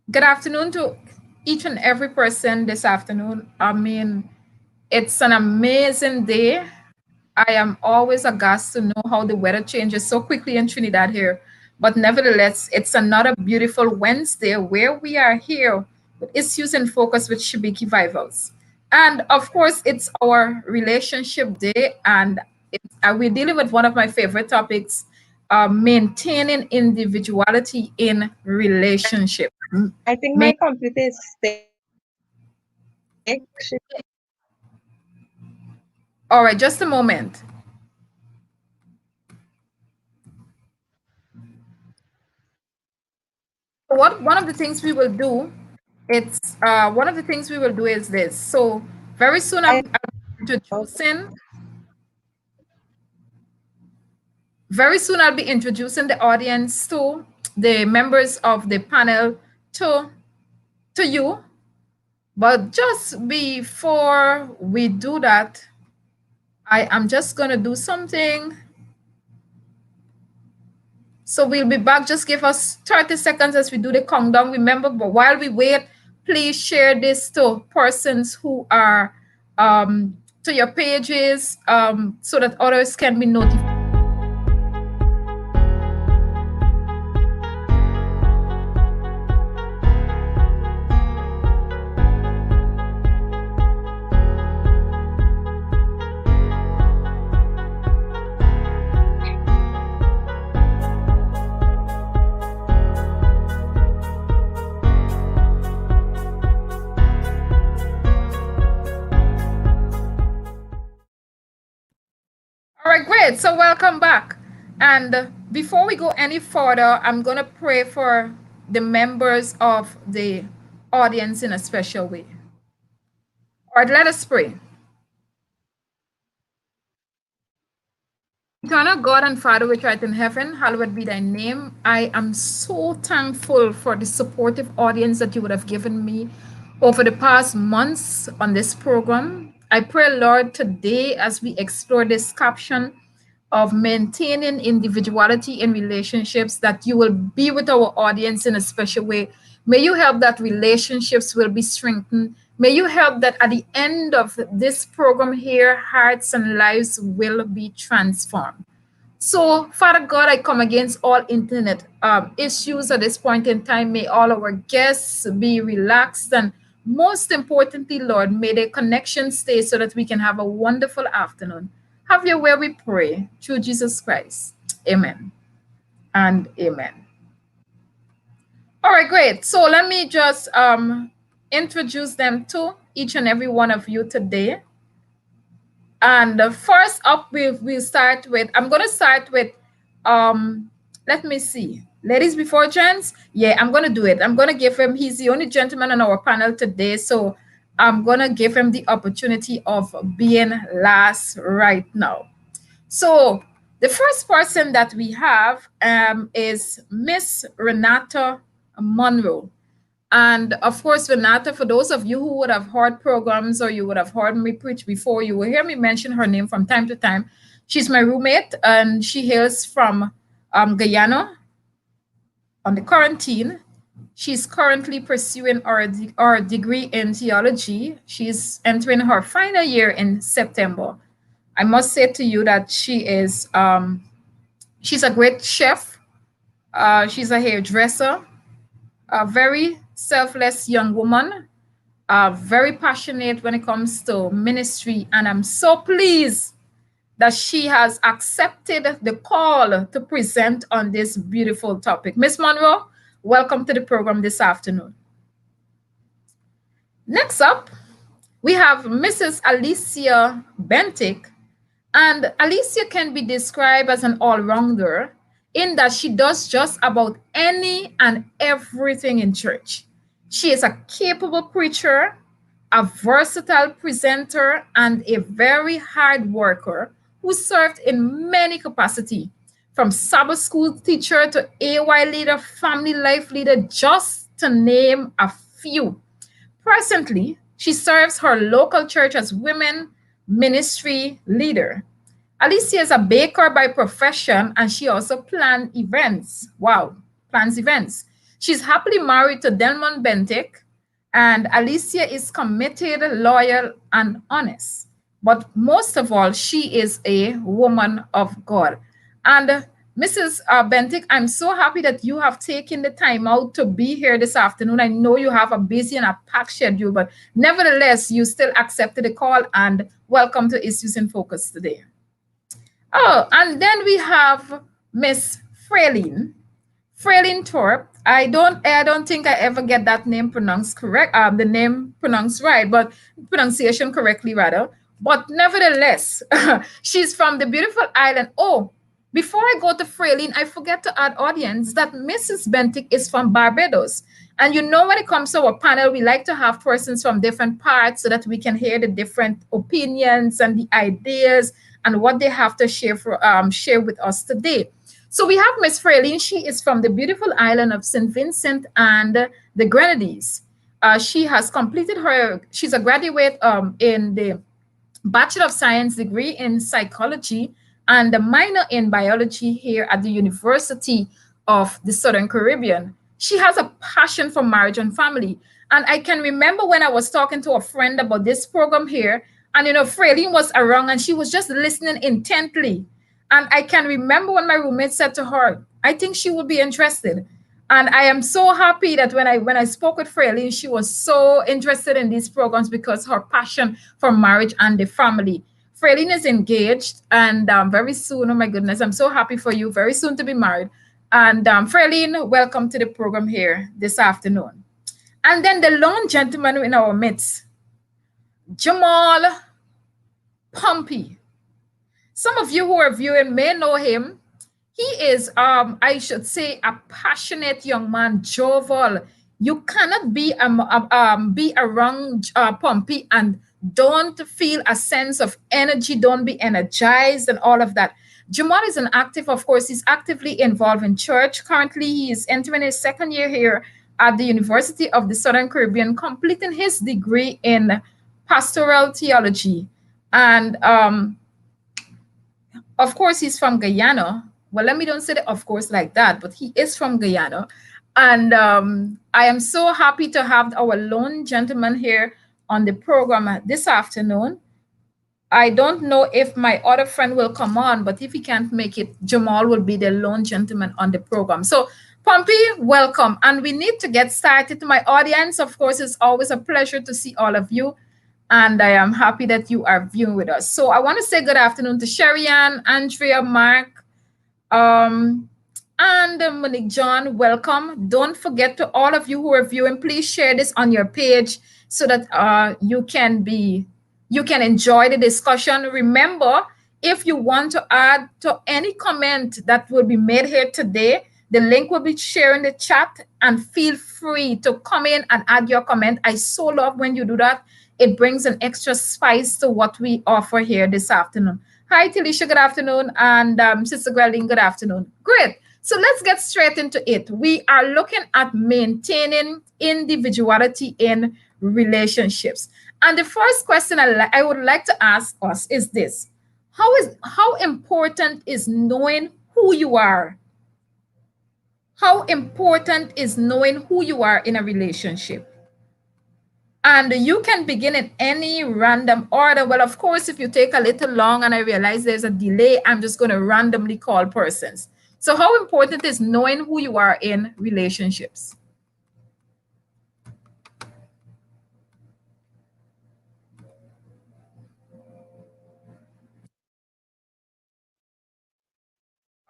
Good afternoon to each and every person this afternoon. It's an amazing day. I am always aghast to know how the weather changes so quickly in Trinidad here. But nevertheless, it's another beautiful Wednesday where we are here with issues in focus with Shibiki Vivals. And of course, it's our relationship day, and we're dealing with one of my favorite topics, maintaining individuality in relationship. I think Ma- my computer is sick. All right, just a moment. What one of the things we will do, it's one of the things we will do is this. So very soon I I'll be okay. introducing. Very soon I'll be introducing the audience to the members of the panel to to you. But just before we do that, I am just gonna do something. So we'll be back. Just give us 30 seconds as we do the countdown. Remember, but while we wait, please share this to persons who are to your pages so that others can be notified. All right, great. So welcome back. And before we go any further, I'm going to pray for the members of the audience in a special way. All right, let us pray. Eternal God and Father which art in heaven, hallowed be thy name. I am so thankful for the supportive audience that you would have given me over the past months on this program. I pray, Lord, today as we explore this caption of maintaining individuality in relationships, that you will be with our audience in a special way. May you help that relationships will be strengthened. May you help that at the end of this program here, hearts and lives will be transformed. So, Father God, I come against all internet issues at this point in time. May all our guests be relaxed. And most importantly, Lord, may the connection stay so that we can have a wonderful afternoon. Have your way, we pray, through Jesus Christ. Amen and amen. All right, great. So let me just introduce them to each and every one of you today. And first up, we'll start with, I'm going to start with, let me see, ladies before gents. Yeah, I'm going to do it. I'm going to give him, he's the only gentleman on our panel today. So I'm going to give him the opportunity of being last right now. So the first person that we have is Miss Renata Monroe. And of course, Renata, for those of you who would have heard programs or you would have heard me preach before, you will hear me mention her name from time to time. She's my roommate and she hails from Guyana on the quarantine. She's currently pursuing our degree in theology. She's entering her final year in September. I must say to you that she's a great chef. She's a hairdresser, a very selfless young woman, very passionate when it comes to ministry. And I'm so pleased that she has accepted the call to present on this beautiful topic. Miss Monroe, welcome to the program this afternoon. Next up, we have Mrs. Alicia Bentic. And Alicia can be described as an all rounder in that she does just about any and everything in church. She is a capable preacher, a versatile presenter, and a very hard worker who served in many capacities, from Sabbath school teacher to AY leader, family life leader, just to name a few. Presently, she serves her local church as women ministry leader. Alicia is a baker by profession and she also plans events. Wow, plans events. She's happily married to Delmon Bentic, and Alicia is committed, loyal, and honest. But most of all, she is a woman of God. And Mrs. Bentic, I'm so happy that you have taken the time out to be here this afternoon. I know you have a busy and a packed schedule, but nevertheless, you still accepted the call, and welcome to Issues in Focus today. Oh, and then we have Miss Fraylene. Fraylene Thorpe. I don't think I ever get that name pronounced correct. The name pronounced right, but pronunciation correctly rather. But nevertheless, she's from the beautiful island. Oh, before I go to Fraylene, I forget to add audience that Mrs. Bentic is from Barbados. And you know, when it comes to our panel, we like to have persons from different parts so that we can hear the different opinions and the ideas and what they have to share with us today. So we have Miss Fraylene. She is from the beautiful island of St. Vincent and the Grenadines. She's a graduate in the Bachelor of Science degree in psychology and a minor in biology here at the University of the Southern Caribbean. She has a passion for marriage and family. And I can remember when I was talking to a friend about this program here, and Fraylene was around and she was just listening intently. And I can remember when my roommate said to her, I think she would be interested. And I am so happy that when I spoke with Fraylene, she was so interested in these programs because her passion for marriage and the family. Fraylene is engaged, and very soon, oh my goodness, I'm so happy for you, very soon to be married. And Fraylene, welcome to the program here this afternoon. And then the lone gentleman in our midst, Jamal Pompey. Some of you who are viewing may know him. He is, I should say, a passionate young man, jovial. You cannot be around Pompey and don't feel a sense of energy, don't be energized and all of that. Jamal is an active, of course, he's actively involved in church. Currently, he is entering his second year here at the University of the Southern Caribbean, completing his degree in pastoral theology. And of course, he's from Guyana. Well, let me don't say that, of course, like that, but he is from Guyana. And I am so happy to have our lone gentleman here on the program this afternoon. I don't know if my other friend will come on, but if he can't make it, Jamal will be the lone gentleman on the program. So, Pompey, welcome. And we need to get started. My audience, of course, it's always a pleasure to see all of you. And I am happy that you are viewing with us. So I want to say good afternoon to Sherry-Ann, Andrea, Mark, um, and Monique John. Welcome. Don't forget to all of you who are viewing, please share this on your page so that you can enjoy the discussion. Remember, if you want to add to any comment that will be made here today, the link will be shared in the chat, and feel free to come in and add your comment. I so love when you do that. It brings an extra spice to what we offer here this afternoon. Hi, Talisha, good afternoon. And Sister Gwendolyn, good afternoon. Great. So let's get straight into it. We are looking at maintaining individuality in relationships. And the first question I would like to ask us is this. How important is knowing who you are? How important is knowing who you are in a relationship? And you can begin in any random order. Well, of course, if you take a little long and I realize there's a delay, I'm just going to randomly call persons. So how important is knowing who you are in relationships?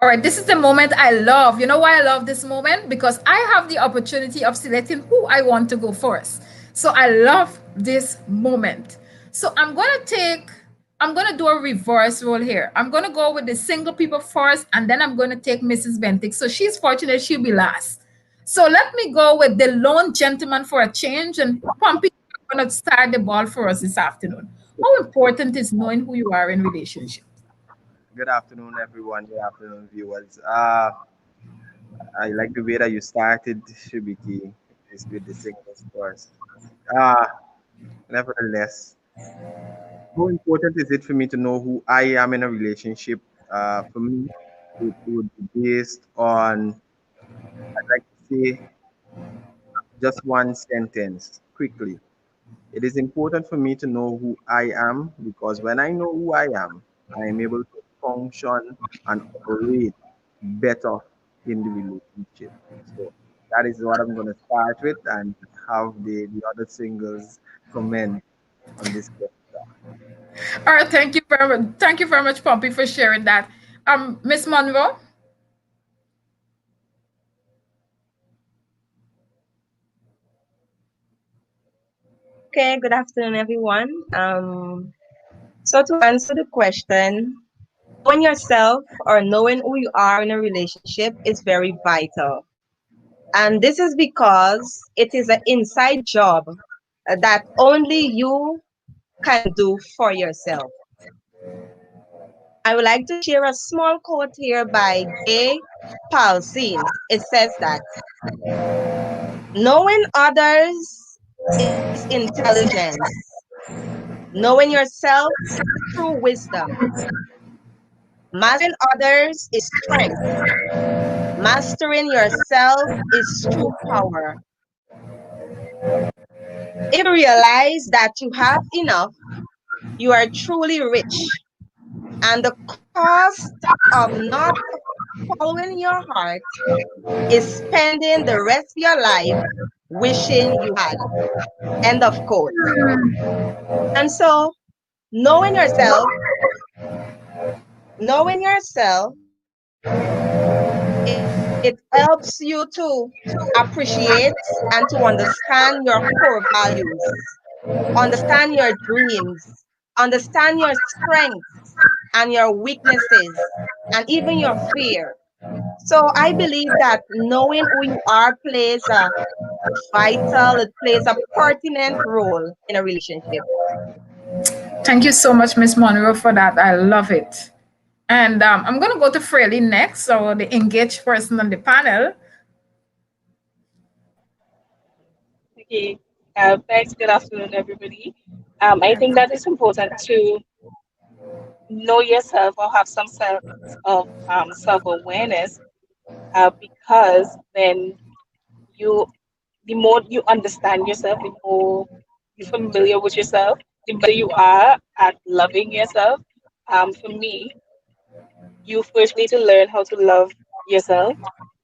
All right, this is the moment I love. You know why I love this moment? Because I have the opportunity of selecting who I want to go first. So I love this moment. So I'm going to do a reverse role here. I'm going to go with the single people first, and then I'm going to take Mrs. Bentic. So she's fortunate she'll be last. So let me go with the lone gentleman for a change, and Pompey, you're going to start the ball for us this afternoon. How important is knowing who you are in relationship? Good afternoon, everyone. Good afternoon, viewers. I like the way that you started, Shibiki, is with the singles first. Uh, Nevertheless, how important is it for me to know who I am in a relationship? For me, it would be based on, I'd like to say, just one sentence quickly. It is important for me to know who I am because when I know who I am, I am able to function and operate better in the relationship. So that is what I'm going to start with and have the other singles comment on this question. All right, thank you very much. Thank you very much, Poppy, for sharing that. Miss Monroe. Okay, good afternoon, everyone. So to answer the question, knowing yourself or knowing who you are in a relationship is very vital. And this is because it is an inside job that only you can do for yourself. I would like to share a small quote here by J. Paulsen. It says that knowing others is intelligence, knowing yourself is true wisdom, mastering others is strength, mastering yourself is true power. If you realize that you have enough, you are truly rich. And the cost of not following your heart is spending the rest of your life wishing you had. End of quote. And so, knowing yourself, knowing yourself, it helps you to appreciate and to understand your core values, understand your dreams, understand your strengths and your weaknesses, and even your fear. So I believe that knowing who you are plays a vital, it plays a pertinent role in a relationship. Thank you so much, Miss Monroe, for that. I love it. And I'm going to go to Fraley next, so the engaged person on the panel. Okay. Thanks. Good afternoon, everybody. I think that it's important to know yourself or have some sense of self-awareness, because then you, the more you understand yourself, the more you're familiar with yourself, the better you are at loving yourself. For me, you first need to learn how to love yourself,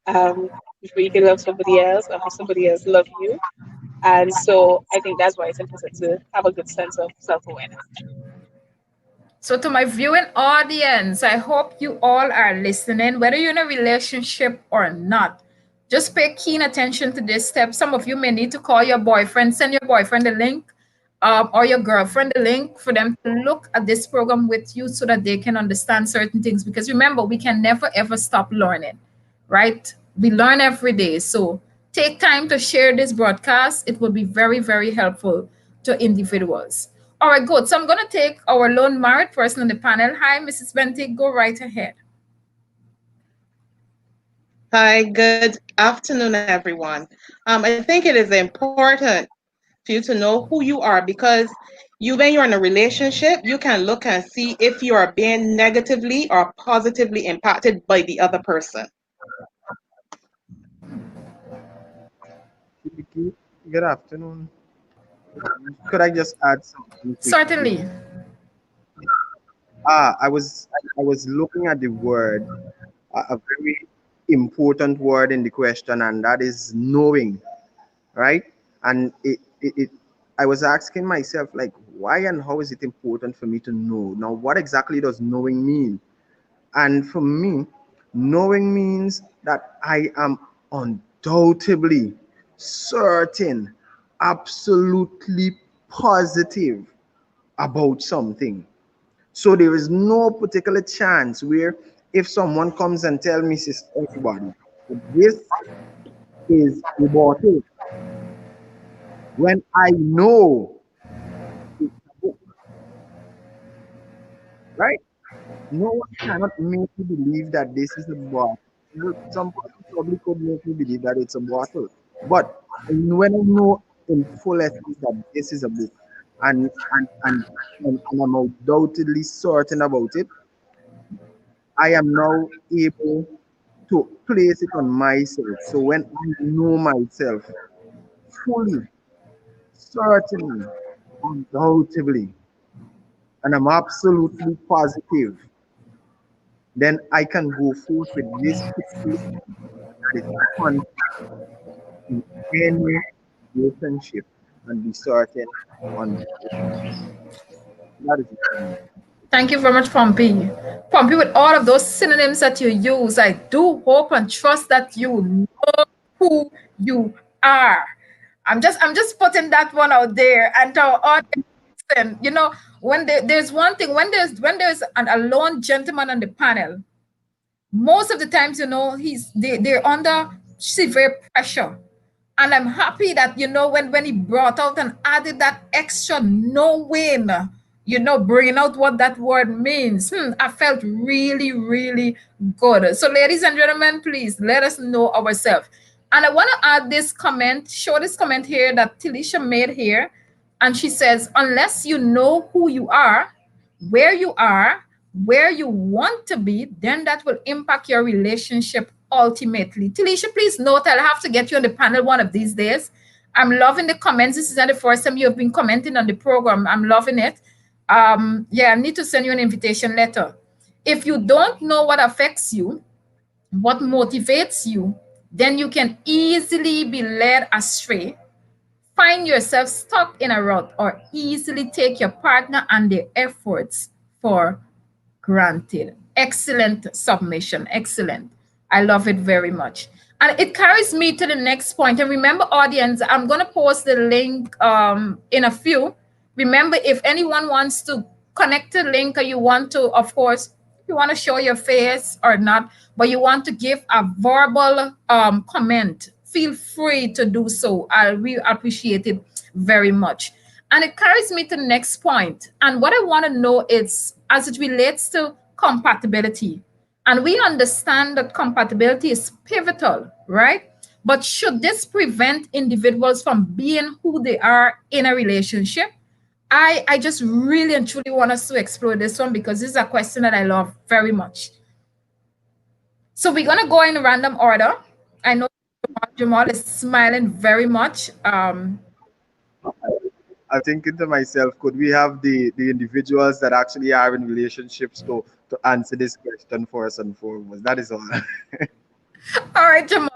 before you can love somebody else or have somebody else love you. And so I think that's why it's important to have a good sense of self awareness. So, to my viewing audience, I hope you all are listening, whether you're in a relationship or not. Just pay keen attention to this step. Some of you may need to call your boyfriend, send your boyfriend the link, or your girlfriend the link for them to look at this program with you so that they can understand certain things. Because remember, we can never ever stop learning, right? We learn every day. So, take time to share this broadcast. It will be very, very helpful to individuals. All right, good. So I'm going to take our lone married person on the panel. Hi, Mrs. Bentig. Go right ahead. Hi, good afternoon, everyone. I think it is important for you to know who you are because when you're in a relationship, you can look and see if you are being negatively or positively impacted by the other person. Vicky, good afternoon. Could I just add something quickly? Certainly. I was looking at the word, a very important word in the question, and that is knowing, right? And I was asking myself, like, why and how is it important for me to know? Now, what exactly does knowing mean? And for me, knowing means that I am undoubtedly certain, absolutely positive about something. So there is no particular chance where if someone comes and tell me, "Sister, everybody, this is a bottle," when I know it's a book, right? No one cannot make me believe that this is a bottle. Well, some person probably could make me believe that it's a bottle. But when I know in full essence that this is a book and and I'm undoubtedly certain about it, I am now able to place it on myself. So when I know myself fully, certainly, undoubtedly, and I'm absolutely positive, then I can go forth with this particular that is constant in any relationship and be certain on that is it for me. Thank you very much, Pompey. Pompey, with all of those synonyms that you use, I do hope and trust that you know who you are. I'm just putting that one out there and to our audience. And when there's one thing, when there's an alone gentleman on the panel, most of the times, they're under severe pressure. And I'm happy that, when he brought out and added that extra knowing, bringing out what that word means, I felt really, really good. So, ladies and gentlemen, please let us know ourselves. And I want to add this comment, show this comment here that Tilisha made here. And she says, unless you know who you are, where you want to be, then that will impact your relationship ultimately. Talisha, please note I'll have to get you on the panel one of these days. I'm loving the comments. This is not the first time you've been commenting on the program. I'm loving it. Yeah, I need to send you an invitation letter. If you don't know what affects you, what motivates you, then you can easily be led astray, find yourself stuck in a rut, or easily take your partner and their efforts for granted. Excellent submission. Excellent. I love it very much. And it carries me to the next point. And remember, audience, I'm going to post the link in a few. Remember, if anyone wants to connect the link, or you want to, of course, if you want to show your face or not, but you want to give a verbal comment, feel free to do so. I really appreciate it very much. And it carries me to the next point. And what I want to know is, as it relates to compatibility, and we understand that compatibility is pivotal, right? But should this prevent individuals from being who they are in a relationship? I just really and truly want us to explore this one, because this is a question that I love very much. So we're going to go in random order. I know Jamal is smiling very much. I'm thinking to myself, could we have the individuals that actually are in relationships to answer this question first and foremost? That is all. All right, Jamal.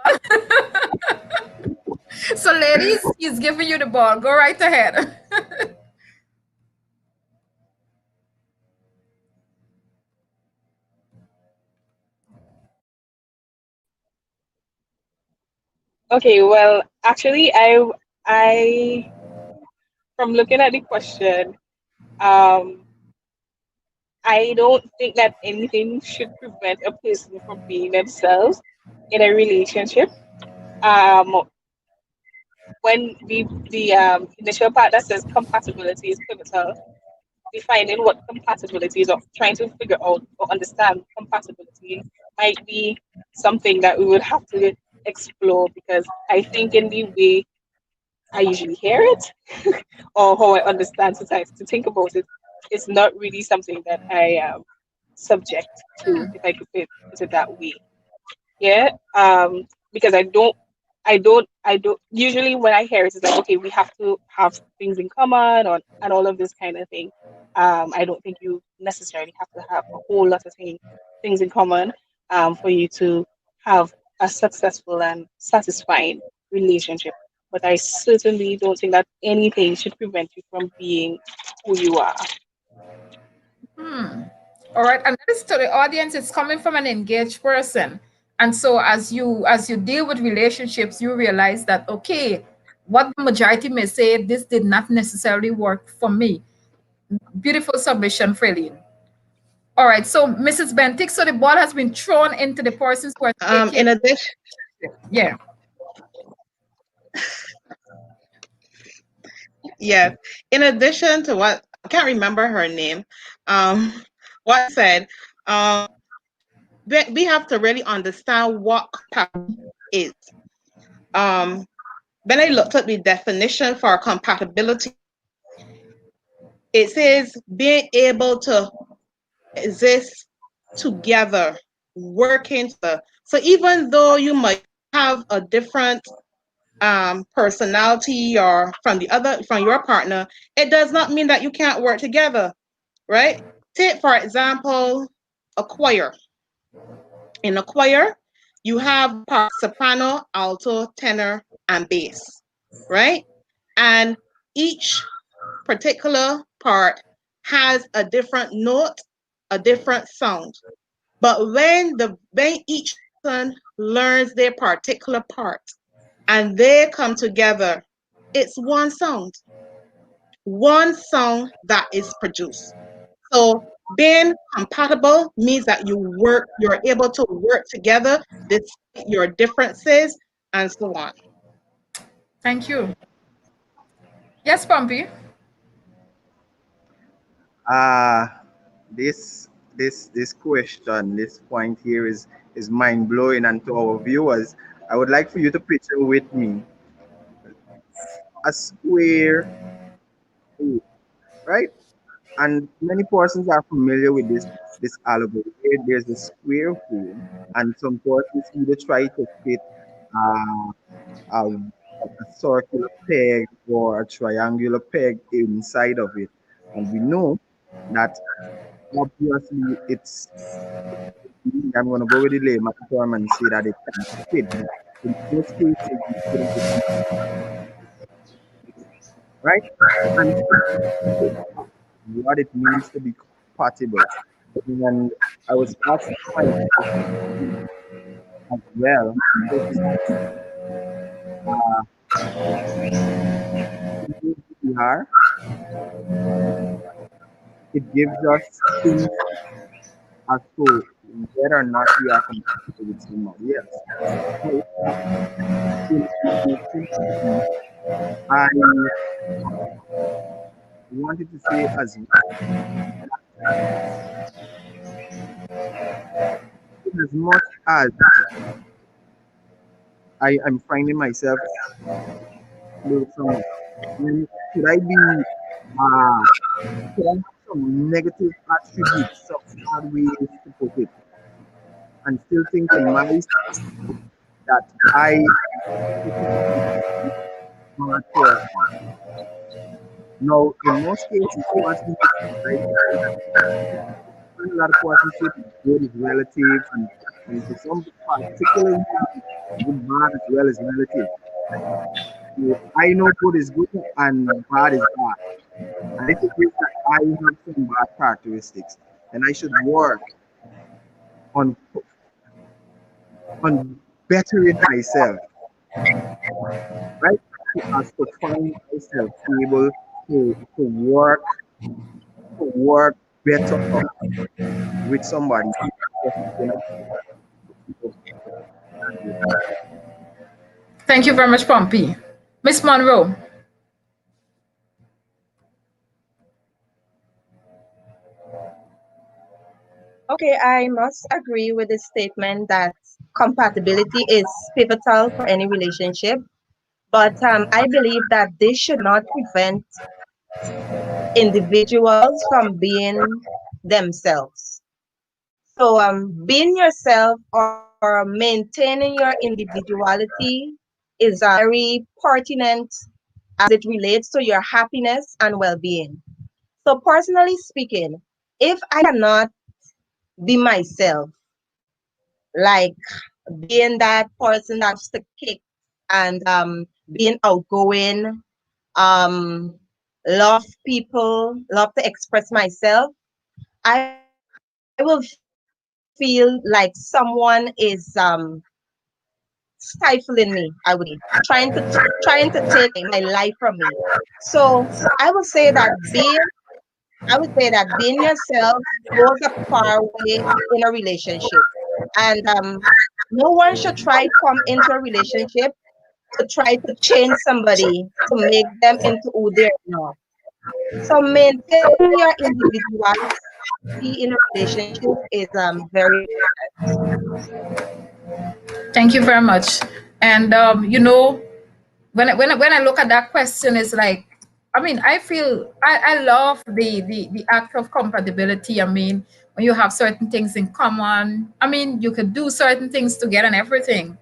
So, ladies, he's giving you the ball. Go right ahead. Okay, well, actually, I, from looking at the question, um, I don't think that anything should prevent a person from being themselves in a relationship. Um, when the initial part that says compatibility is pivotal, defining what compatibility is, or trying to figure out or understand compatibility might be something that we would have to explore, because I think in the way I usually hear it or how I understand sometimes to think about it, it's not really something that I am subject to, if I could put it that way. Yeah. Because I don't usually when I hear it, it's like, okay, we have to have things in common, or and all of this kind of thing. I don't think you necessarily have to have a whole lot of things in common for you to have a successful and satisfying relationship. But I certainly don't think that anything should prevent you from being who you are. All right, and that is to the audience. It's coming from an engaged person, and so as you deal with relationships, you realize that, okay, what the majority may say, this did not necessarily work for me. Beautiful submission, Freeline. All right, so Mrs. Bentic, so the ball has been thrown into the persons who are taking. In addition, Yeah. yes. In addition to what I can't remember her name, what I said, we have to really understand what compatibility is. When I looked at the definition for compatibility, it says being able to exist together, working together. So even though you might have a different personality or from your partner, it does not mean that you can't work together, right? Take for example a choir. In a choir, you have part soprano, alto, tenor, and bass, right? And each particular part has a different note, a different sound. But when each person learns their particular part and they come together, it's one sound that is produced. So being compatible means that you're able to work together despite your differences and so on. Thank you. Yes, Pompey. Uh this question, this point here is mind blowing, and to our viewers, I would like for you to picture with me a square hole, right? And many persons are familiar with this allegory. There's a square hole, and some persons either try to fit uh, a circular peg or a triangular peg inside of it. And we know that obviously I'm going to go with the layman term and say that it can fit, but in most cases, we couldn't fit, right? And what it means to be compatible. And I was asking myself as well, if uh, in who we are, it gives us things as to whether or not we are compatible with somebody else. So in relationship, I wanted to say as as much as I am finding myself with someone, then could I be uh could I have some negative attributes, some bad ways to put it, and still think to myself that I am a bad person. Now, in most cases, person, right, find a lot of relationship good is relative, and for some particular reason, good bad as well as relative. So I know good is good and bad is bad. And if it is that I have some bad characteristics, then I should work on on bettering myself, right? So as to find myself able to work better with somebody. Thank you very much, Pompey. Miss Monroe. Okay, I must agree with the statement that compatibility is pivotal for any relationship. But I believe that this should not prevent individuals from being themselves. So, being yourself or maintaining your individuality is very pertinent as it relates to your happiness and well being. So, personally speaking, if I cannot be myself, like being that person that loves to kick and being outgoing, um, love people, love to express myself, I will feel like someone is stifling me, I would say, trying to take my life from me. So I would say that being yourself goes a far way in a relationship. And no one should try to come into a relationship to try to change somebody to make them into who they're not. So maintaining your individuality in a relationship is very important. Thank you very much. And when I look at that question, it's like, I mean, I feel I love the act of compatibility. I mean, when you have certain things in common, I mean, you could do certain things together and everything.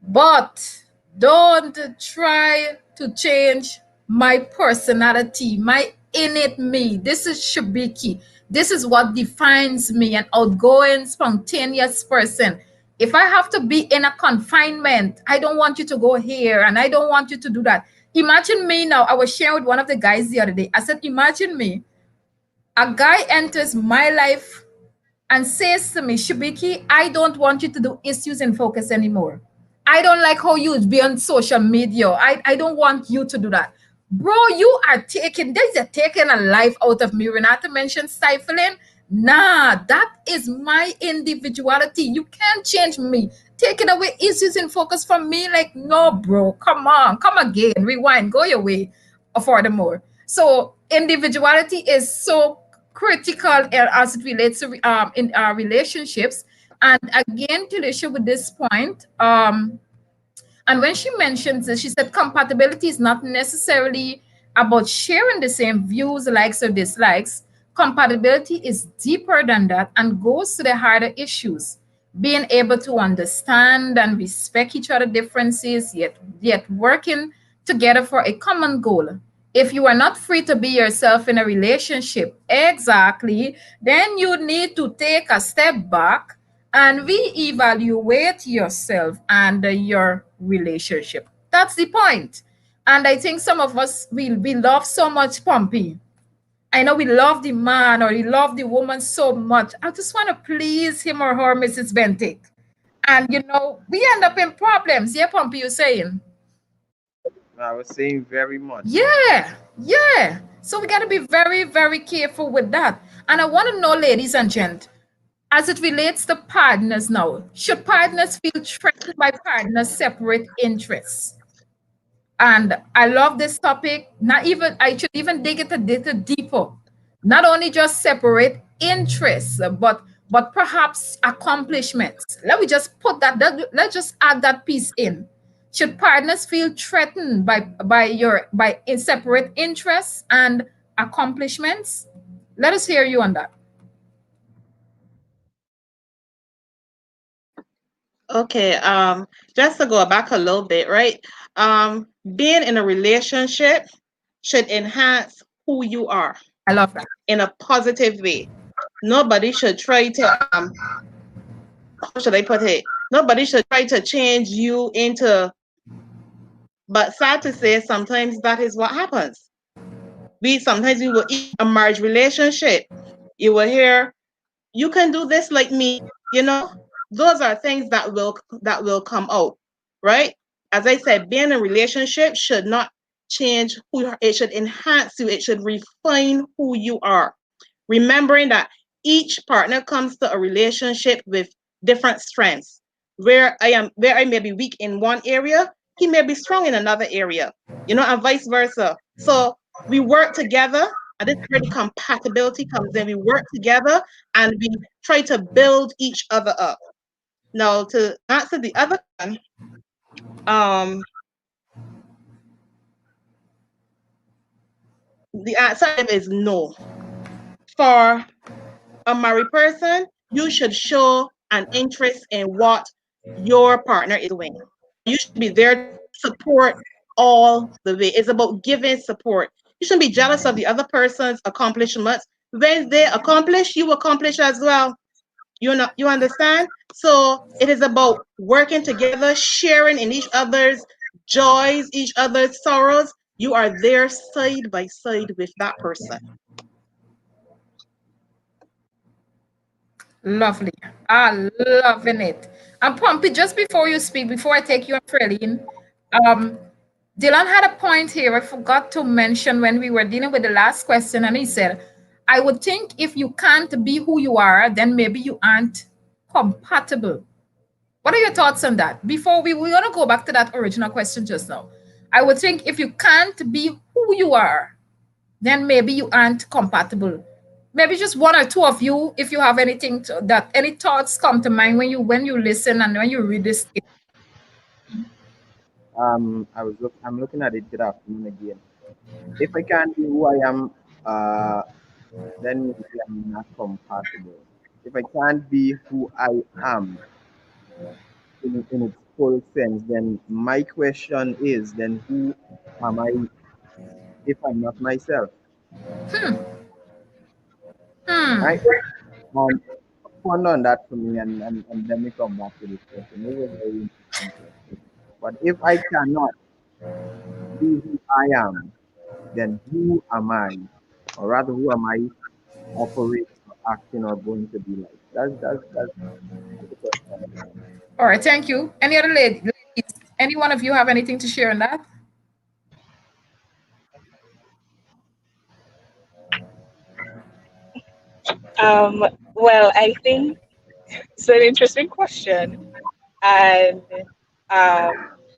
But Don't try to change my personality, my innate me. This is Shibiki. This is what defines me, an outgoing, spontaneous person. If I have to be in a confinement, I don't want you to go here and I don't want you to do that. Imagine me now. I was sharing with one of the guys the other day. I said, imagine me. A guy enters my life and says to me, Shibiki, I don't want you to do issues in focus anymore. I don't like how you be on social media. I don't want you to do that. Bro, you are taking, there's a taking a life out of me. Renata mentioned stifling. Nah, that is my individuality. You can't change me. Taking away issues in focus from me, like, no, bro, come on, come again, rewind, go your way, furthermore. So individuality is so critical as it relates to in our relationships. And again, Tulisha, with this point, and when she mentions this, she said compatibility is not necessarily about sharing the same views, likes, or dislikes. Compatibility is deeper than that and goes to the harder issues. Being able to understand and respect each other's differences, yet working together for a common goal. If you are not free to be yourself in a relationship, exactly, then you need to take a step back and reevaluate yourself and your relationship. That's the point. And I think some of us we love so much Pompey. I know we love the man or we love the woman so much. I just want to please him or her, Mrs. Bentic. And we end up in problems. Yeah, Pompey, you're saying? I was saying very much. Yeah, yeah. So we got to be very, very careful with that. And I want to know, ladies and gents, as it relates to partners now, should partners feel threatened by partners' separate interests? And I love this topic. Not even I should even dig it a little deeper. Not only just separate interests, but perhaps accomplishments. Let me just put let's just add that piece in. Should partners feel threatened by separate interests and accomplishments? Let us hear you on that. Okay, just to go back a little bit, right? Being in a relationship should enhance who you are I love that. in a positive way. Nobody should try to how should I put it? Nobody should try to change you into, but sad to say, sometimes that is what happens. We will in a marriage relationship. You will hear, you can do this like me, you know? Those are things that will come out, right? As I said, being in a relationship should not change who you are. It should enhance you, it should refine who you are. Remembering that each partner comes to a relationship with different strengths. Where I may be weak in one area, he may be strong in another area, and vice versa. So we work together, and this is where the compatibility comes in. We work together and we try to build each other up. Now, to answer the other one, um, the answer is no. For a married person, you should show an interest in what your partner is doing. You should be there to support all the way. It's about giving support. You shouldn't be jealous of the other person's accomplishments. When they accomplish, you accomplish as well. You understand? So it is about working together, sharing in each other's joys, each other's sorrows. You are there side by side with that person. Lovely. I loving it. And Pompey, just before you speak, before I take you on Freline, um, Dylan had a point here I forgot to mention when we were dealing with the last question, and he said, I would think if you can't be who you are, then maybe you aren't compatible. What are your thoughts on that? Before we're gonna go back to that original question just now. I would think if you can't be who you are, then maybe you aren't compatible. Maybe just one or two of you, if you have any thoughts come to mind when you listen and when you read this. I'm looking at it. Good afternoon again. If I can't be who I am, uh, then maybe I'm not compatible. If I can't be who I am in its full sense, then my question is, then who am I if I'm not myself? Hmm. Right? And ponder on that for me, and let me come back to this question. It's a very interesting question. But if I cannot be who I am, then who am I? Or rather, who am I operating or acting or going to be like? That's the question. All right, thank you. Any other ladies? Any one of you have anything to share on that? Well, I think it's an interesting question, and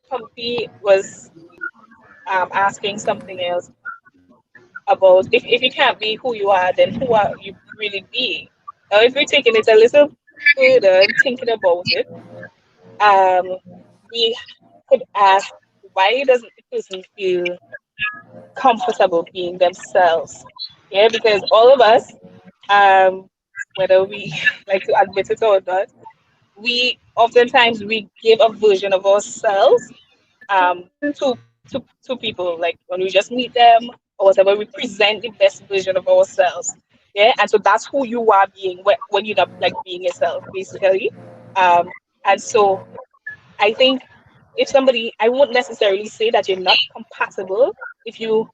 Pumpy was asking something else about if you can't be who you are, then who are you really being? Now, if we're taking it a little further and thinking about it, um, we could ask, why doesn't the person feel comfortable being themselves? Yeah, because all of us, um, whether we like to admit it or not, we oftentimes we give a version of ourselves to people, like when we just meet them or whatever, we present the best version of ourselves. Yeah, and so that's who you are being when you're not like being yourself, basically. Um, and so I think if somebody, I won't necessarily say that you're not compatible if you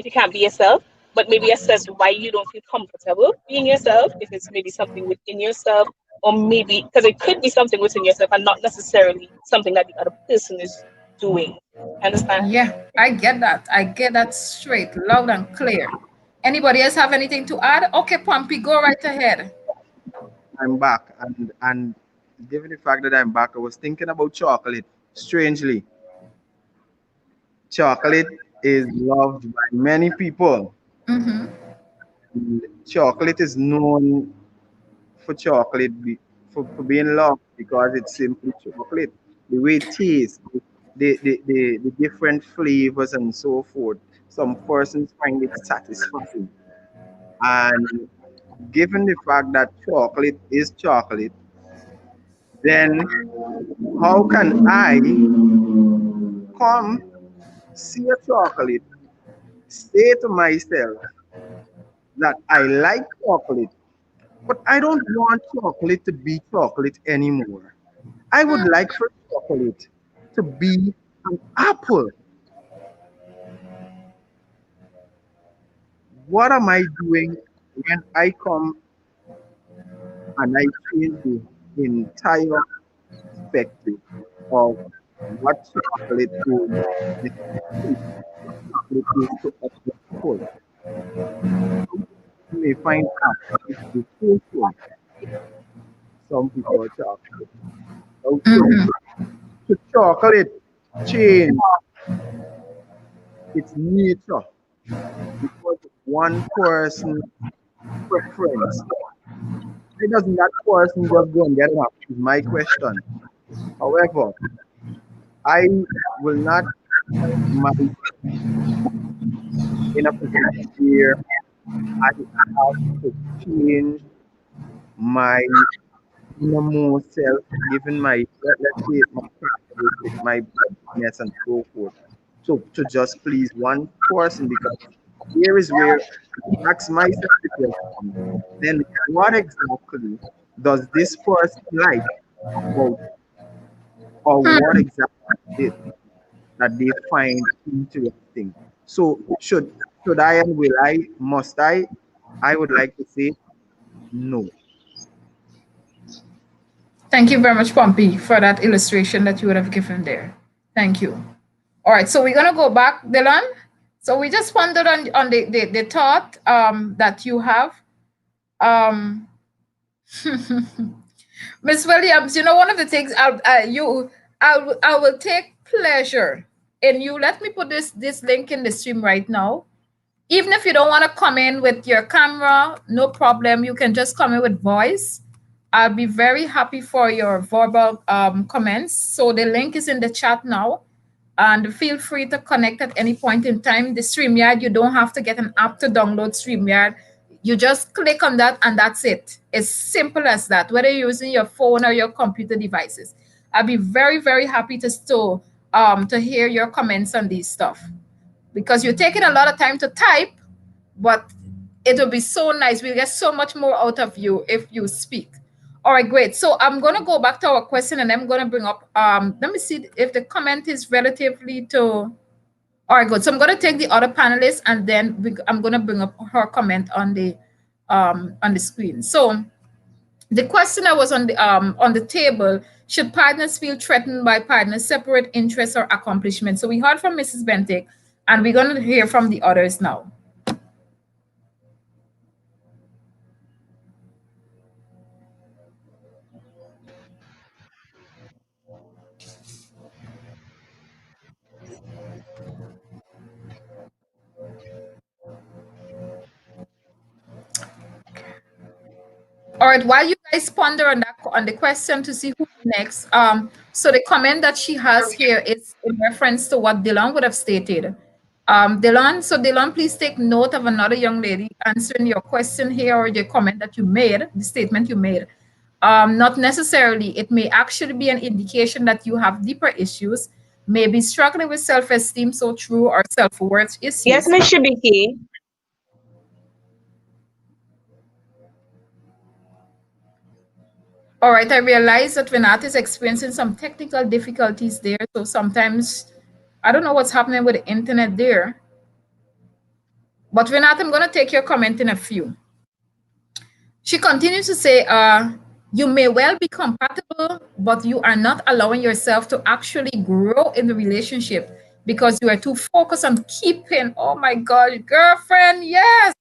can't be yourself, but maybe assess why you don't feel comfortable being yourself. If it's maybe something within yourself, or maybe because it could be something within yourself and not necessarily something that the other person is doing. Understand? Yeah, I get that. I get that straight, loud and clear. Anybody else have anything to add? Okay, Pompey, go right ahead. I'm back, and given the fact that I'm back, I was thinking about chocolate. Strangely, chocolate is loved by many people. Mm-hmm. And chocolate is known for for being loved because it's simply chocolate. The way it tastes, the different flavors and so forth. Some persons find it satisfying. And given the fact that chocolate is chocolate, then how can I come see a chocolate, say to myself that I like chocolate, but I don't want chocolate to be chocolate anymore. I would like for chocolate to be an apple. What am I doing when I come and I change the entire spectrum of what chocolate is, the taste of chocolate is to other people? You may find chocolate distasteful. Some people chocolate. Okay. So chocolate change its nature because of one person's preference. Why doesn't that person just go and get it up? Is my question. However, I will not find myself in a position where I have to change my innermost self, given my let's say my characteristic, my bloodness and so forth. So to just please one person, because here is where I ask myself the question, then what exactly does this person like about, or what exactly is it that they find interesting? So should I and will I, must I? I would like to say no. Thank you very much, Pompey, for that illustration that you would have given there. Thank you. All right, so we're gonna go back, Dylan. So we just pondered on the thought that you have. Um, Miss Williams, you know, one of the things I will take pleasure in you. Let me put this link in the stream right now. Even if you don't want to come in with your camera, no problem. You can just come in with voice. I'll be very happy for your verbal comments. So the link is in the chat now. And feel free to connect at any point in time. The StreamYard, you don't have to get an app to download StreamYard. You just click on that and that's it. It's simple as that, whether you're using your phone or your computer devices. I'll be very, very happy to hear your comments on these stuff, because you're taking a lot of time to type, but it will be so nice. We'll get so much more out of you if you speak. All right, great. So I'm gonna go back to our question, and I'm gonna bring up. Let me see if the comment is relatively to. All right, good. So I'm gonna take the other panelists, and then I'm gonna bring up her comment on the screen. So the question that was on the table: should partners feel threatened by partners' separate interests or accomplishments? So we heard from Mrs. Bentic, and we're gonna hear from the others now. All right, while you guys ponder on that on the question to see who's next, so the comment that she has here is in reference to what Dylan would have stated. Dylan, please take note of another young lady answering your question here, or your comment that you made, the statement you made. Not necessarily, it may actually be an indication that you have deeper issues, maybe struggling with self-esteem, so true, or self-worth Yes, issues. Miss Shibiki. All right, I realize that Renat is experiencing some technical difficulties there. So sometimes I don't know what's happening with the internet there. But Renat, I'm going to take your comment in a few. She continues to say, you may well be compatible, but you are not allowing yourself to actually grow in the relationship because you are too focused on keeping, oh my God, girlfriend, yes.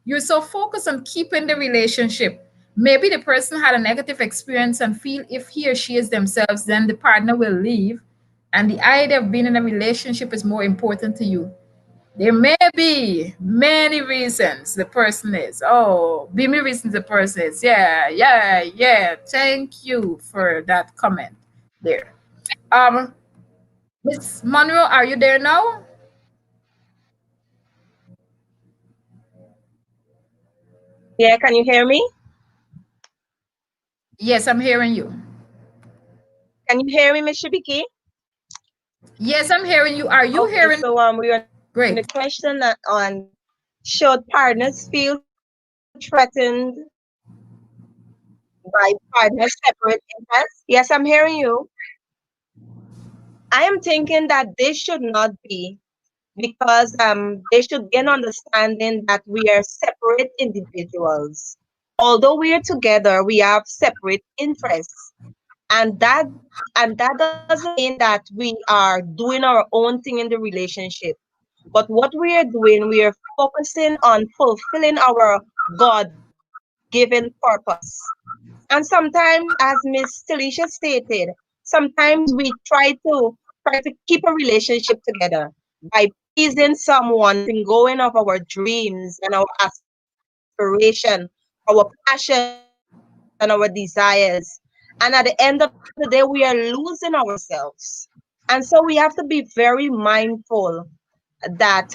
You're so focused on keeping the relationship. Maybe the person had a negative experience and feel if he or she is themselves, then the partner will leave. And the idea of being in a relationship is more important to you. There may be many reasons the person is. Oh, many reasons the person is. Yeah, yeah, yeah. Thank you for that comment there. Um, Miss Monroe, are you there now? Yeah, can you hear me? Yes, I'm hearing you. Can you hear me, Miss Shibiki? Yes, I'm hearing you. Are you Okay, hearing? so we're on the Great. question on should partners feel threatened by partners' separate interests? Yes, I'm hearing you. I am thinking that they should not be, because they should gain understanding that we are separate individuals. Although we are together, we have separate interests, and that doesn't mean that we are doing our own thing in the relationship. But what we are doing, we are focusing on fulfilling our God-given purpose. And sometimes, as Miss Talisha stated, sometimes we try to keep a relationship together by pleasing someone, going of our dreams and our aspiration, our passion and our desires. And at the end of the day, we are losing ourselves. And so we have to be very mindful that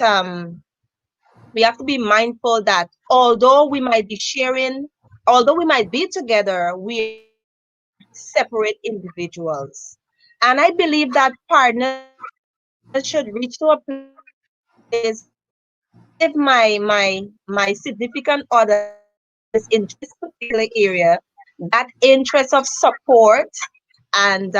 although we might be sharing, although we might be together, we are separate individuals. And I believe that partners should reach to a place where if my significant other has interest in this particular area, that interest of support and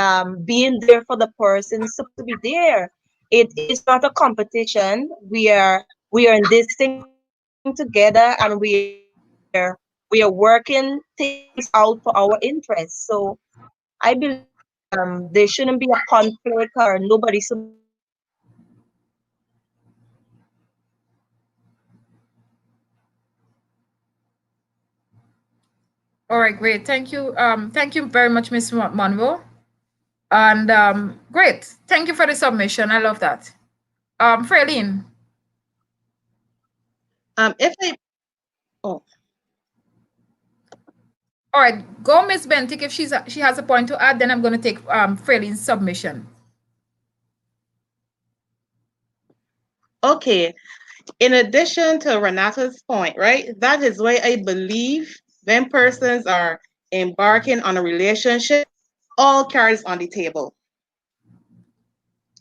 being there for the person is supposed to be there. It is not a competition. We are in this thing together, and we are working things out for our interests. So I believe that there shouldn't be a conflict, or nobody should be feeling threatened by partners separate interests. All right, great. Thank you very much, Miss Monroe. And great. Thank you for the submission. I love that. Fraylene. If I oh All right, go Miss Bentic. If she has a point to add, then I'm going to take Fraylene's submission. okay. In addition to Renata's point, right? That is why I believe when persons are embarking on a relationship, all cards on the table.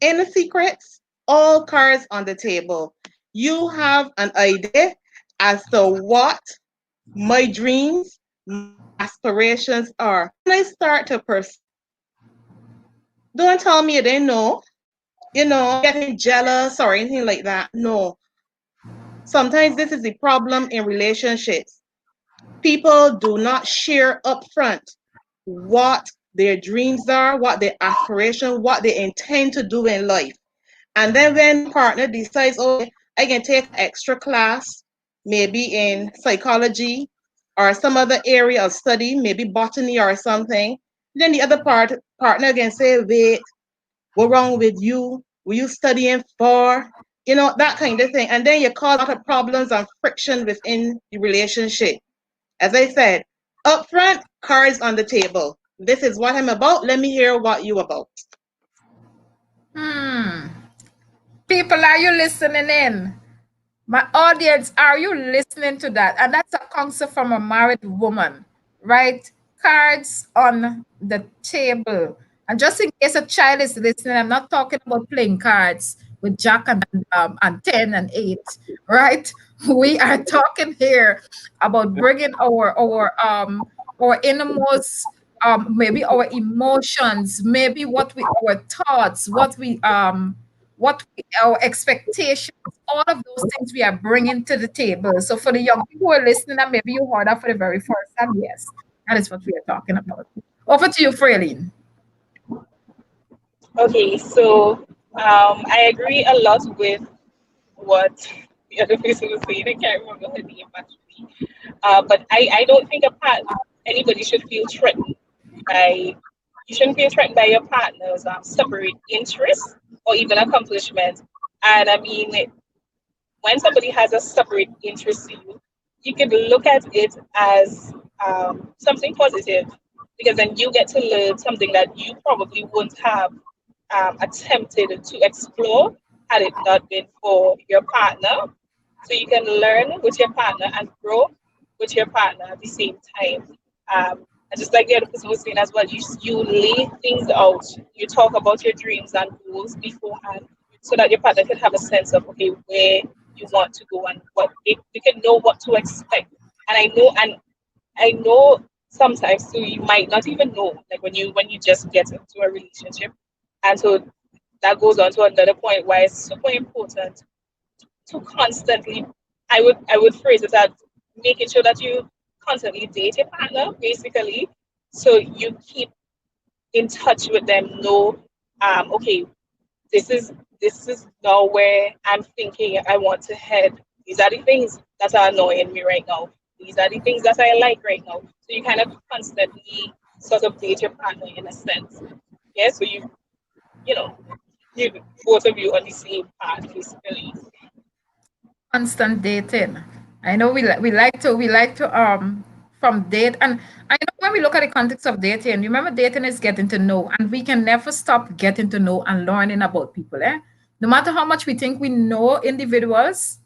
Any secrets? All cards on the table. You have an idea as to what my dreams, my aspirations are. When I start to pursue, don't tell me you didn't know, getting jealous or anything like that. No. Sometimes this is the problem in relationships. People do not share upfront what their dreams are, what their aspirations, what they intend to do in life. And then when partner decides, oh, I can take extra class, maybe in psychology or some other area of study, maybe botany or something, then the other partner can say, wait, what wrong with you? Were you studying for? That kind of thing. And then you cause a lot of problems and friction within the relationship. As I said, upfront, cards on the table. This is what I'm about. Let me hear what you about. Hmm. People, are you listening in? My audience, are you listening to that? And that's a counsel from a married woman, right? Cards on the table. And just in case a child is listening, I'm not talking about playing cards with Jack and 10 and 8, right? We are talking here about bringing our innermost, maybe our emotions, maybe our thoughts, our expectations, all of those things we are bringing to the table. So for the young people who are listening, and maybe you heard that for the very first time, yes, that is what we are talking about. Over to you, Fraylene. Okay, so I agree a lot with what the other person was saying. I can't remember her name actually. But I don't think anybody should feel threatened by you shouldn't feel threatened by your partner's separate interests or even accomplishments. And I mean, when somebody has a separate interest to you, you can look at it as something positive because then you get to learn something that you probably wouldn't have attempted to explore had it not been for your partner. So you can learn with your partner and grow with your partner at the same time. And just like the other person was saying as well, you lay things out. You talk about your dreams and goals beforehand, so that your partner can have a sense of okay where you want to go and what they can know what to expect. And I know sometimes so you might not even know like when you just get into a relationship, and so that goes on to another point why it's super important to constantly I would phrase it as making sure that you constantly date your partner basically, so you keep in touch with them, know okay, this is now where I'm thinking I want to head. These are the things that are annoying me right now. These are the things that I like right now. So you kind of constantly sort of date your partner in a sense. Yeah, so you know you both of you on the same path basically. Constant dating. I know we like to from date, and I know when we look at the context of dating, remember dating is getting to know, and we can never stop getting to know and learning about people. No matter how much we think we know individuals,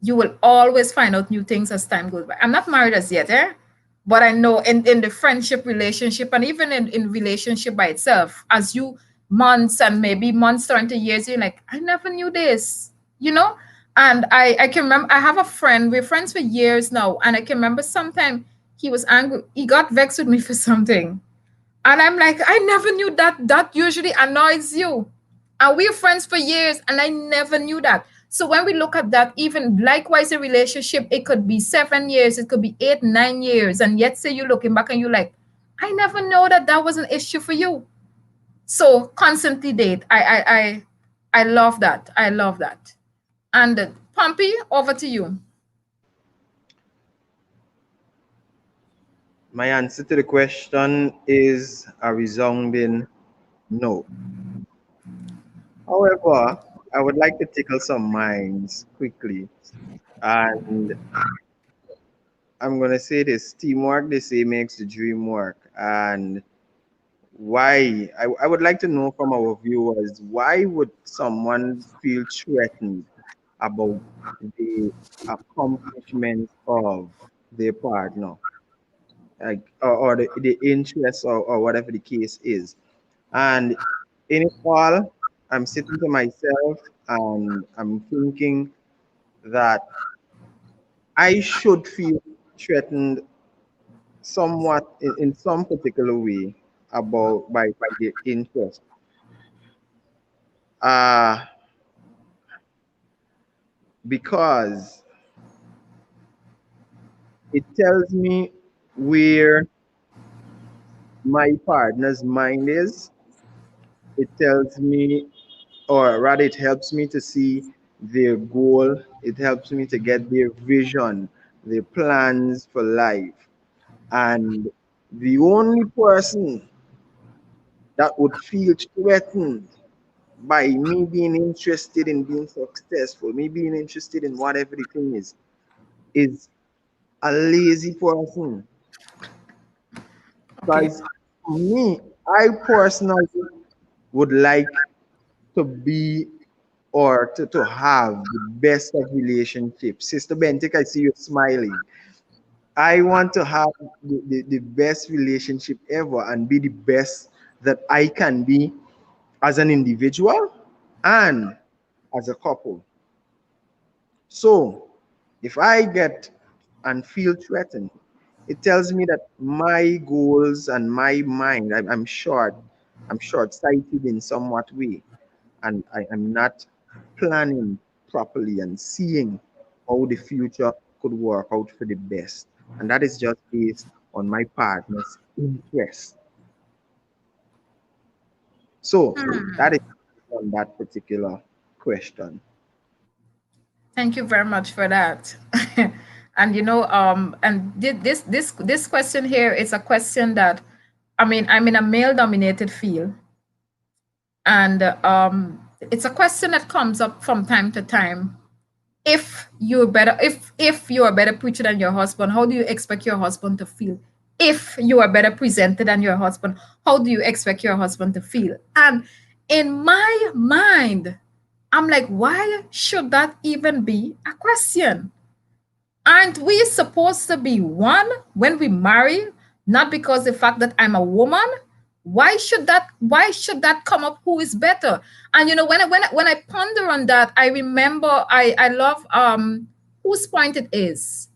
you will always find out new things as time goes by. I'm not married as yet, but I know in the friendship relationship and even in relationship by itself, as you months and maybe months turn to years, you're like, I never knew this, you know? And I can remember I have a friend, we're friends for years now, and I can remember sometime he was angry, he got vexed with me for something. And I'm like, I never knew that usually annoys you. And we're friends for years, and I never knew that. So when we look at that, even likewise, a relationship, it could be 7 years, it could be 8, 9 years, and yet say you're looking back and you're like, I never know that was an issue for you. So constantly date. I love that. I love that. And Pompey, over to you. My answer to the question is a resounding no. However, I would like to tickle some minds quickly. And I'm going to say this teamwork, they say, makes the dream work. And I would like to know from our viewers, why would someone feel threatened about the accomplishments of their partner? like or the interest or whatever the case is. And in it all, I'm sitting to myself and I'm thinking that I should feel threatened somewhat in some particular way about by their interest. Uh because it tells me where my partner's mind is. It tells me, or rather, it helps me to see their goal. It helps me to get their vision, their plans for life. And the only person that would feel threatened by me being interested in being successful, me being interested in whatever the thing is a lazy person. Okay. Because me, I personally would like to be or to have the best of relationships. Sister Bentic, I see you smiling. I want to have the best relationship ever and be the best that I can be as an individual and as a couple. So if I get and feel threatened, it tells me that my goals and my mind, I'm short-sighted in somewhat way, and I am not planning properly and seeing how the future could work out for the best. And that is just based on my partner's interest. So that is on that particular question. Thank you very much for that. And and this question here is a question that, I mean, I'm in a male-dominated field, and it's a question that comes up from time to time. If you're a better preacher than your husband, how do you expect your husband to feel? If you are better presenter than your husband, how do you expect your husband to feel? And in my mind, I'm like, why should that even be a question? Aren't we supposed to be one when we marry? Not because the fact that I'm a woman. Why should that come up? Who is better? And when I ponder on that, I remember I love whose point it is.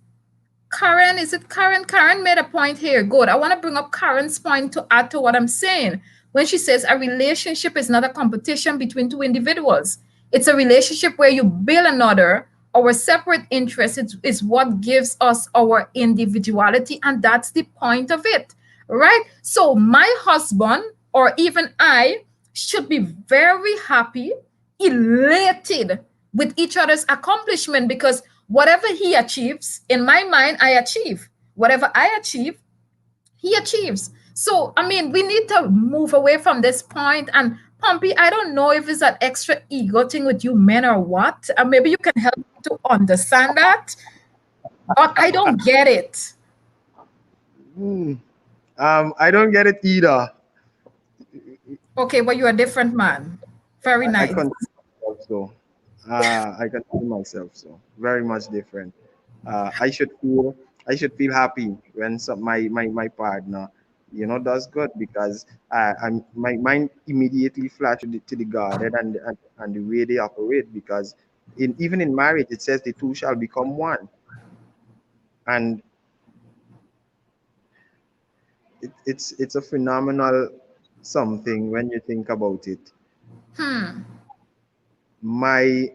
Karen, is it Karen? Karen made a point here. Good. I want to bring up Karen's point to add to what I'm saying. When she says a relationship is not a competition between two individuals, it's a relationship where you build another. Our separate interests is what gives us our individuality, and that's the point of it, right? So, my husband or even I should be very happy, elated with each other's accomplishment, because whatever he achieves, in my mind, I achieve. Whatever I achieve, he achieves. So, I mean, we need to move away from this point. And Pompey, I don't know if it's that extra ego thing with you men or what. Maybe you can help me to understand that, but I don't get it. Hmm. I don't get it either. Okay, well, you're a different man. Very I nice. consider myself so. I consider myself so. Very much different. I should feel happy when my partner, does good because my mind immediately flash to the garden and the way they operate because even in marriage it says the two shall become one, and it's a phenomenal something when you think about it. My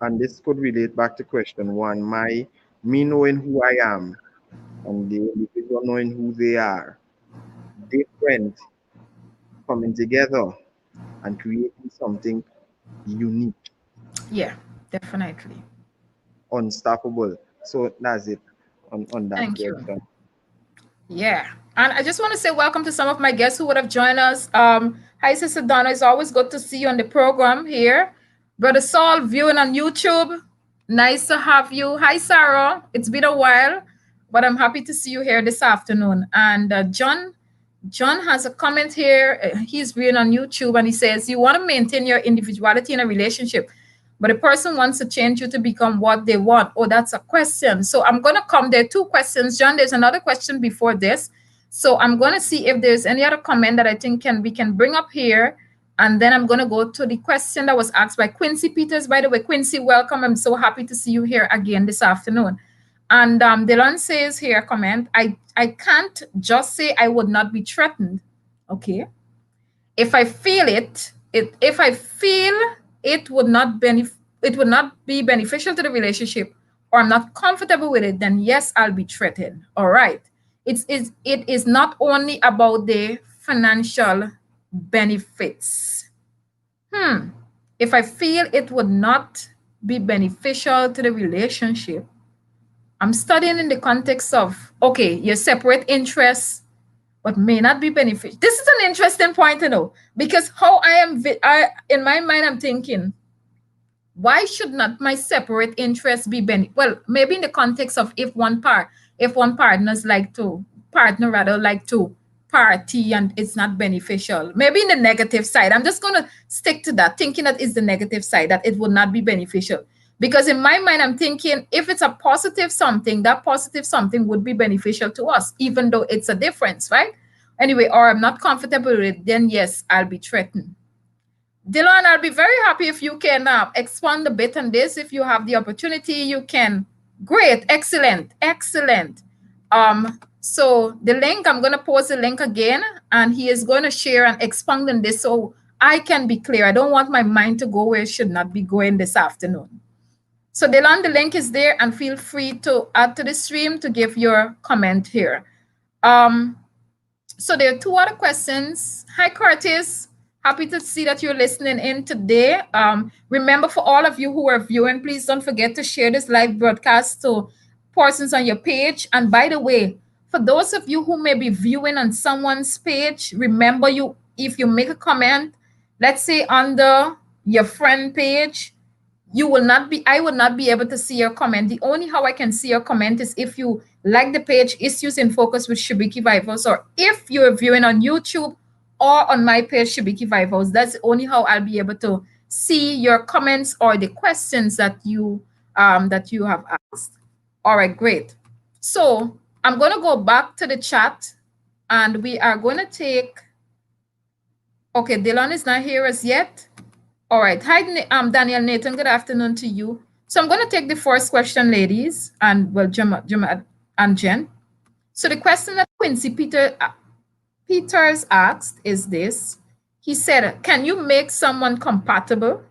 and this could relate back to question one. Me knowing who I am and the individual knowing who they are, different, coming together and creating something unique, Yeah, definitely. unstoppable. So that's it on that Thank you. question. Yeah. And I just want to say welcome to some of my guests who would have joined us. Hi, Sister Donna. It's always good to see you on the program here. Brother Saul, viewing on YouTube. Nice to have you. Hi, Sarah. It's been a while, but I'm happy to see you here this afternoon. And John has a comment here. He's viewing on YouTube and he says, you want to maintain your individuality in a relationship. but the person wants to change you to become what they want. Oh, that's a question. So I'm going to come there. Two questions. John, there's another question before this. So I'm going to see if there's any other comment that I think we can bring up here. And then I'm going to go to the question that was asked by Quincy Peters. By the way, Quincy, welcome. I'm so happy to see you here again this afternoon. And Dylan says here, comment, I can't just say I would not be threatened. Okay. If I feel if I feel it would not it would not be beneficial to the relationship, or I'm not comfortable with it, then yes, I'll be threatened. All right. It is not only about the financial benefits. If I feel it would not be beneficial to the relationship, I'm studying in the context of, okay, your separate interests, but may not be beneficial. This is an interesting point to know, because how in my mind, I'm thinking, why should not my separate interests be well, maybe in the context of if one partner rather like to party and it's not beneficial, maybe in the negative side. I'm just going to stick to that, thinking that is the negative side, that it would not be beneficial. Because in my mind, I'm thinking, if it's a positive something, that positive something would be beneficial to us, even though it's a difference, right? Anyway, or I'm not comfortable with it, then yes, I'll be threatened. Dylan, I'll be very happy if you can expand a bit on this. If you have the opportunity, you can. Great, excellent, excellent. So the link, I'm going to post the link again, and he is going to share and expand on this so I can be clear. I don't want my mind to go where it should not be going this afternoon. So Dylan, the link is there, and feel free to add to the stream to give your comment here. So there are two other questions. Hi, Curtis. Happy to see that you're listening in today. Remember, for all of you who are viewing, please don't forget to share this live broadcast to persons on your page. And by the way, for those of you who may be viewing on someone's page, remember, if you make a comment, let's say under your friend page, I will not be able to see your comment. The only how I can see your comment is if you like the page Issues in Focus with Shibiki Vivos, or if you're viewing on YouTube or on my page Shibiki Vivos. That's the only how I'll be able to see your comments or the questions that you have asked. All right, great. So I'm going to go back to the chat, and we are going to take, okay, Dylan is not here as yet. All right. Hi, Daniel, Nathan. Good afternoon to you. So I'm going to take the first question, ladies, and well, Gemma and Jen. So the question that Quincy Peters asked is this. He said, can you make someone compatible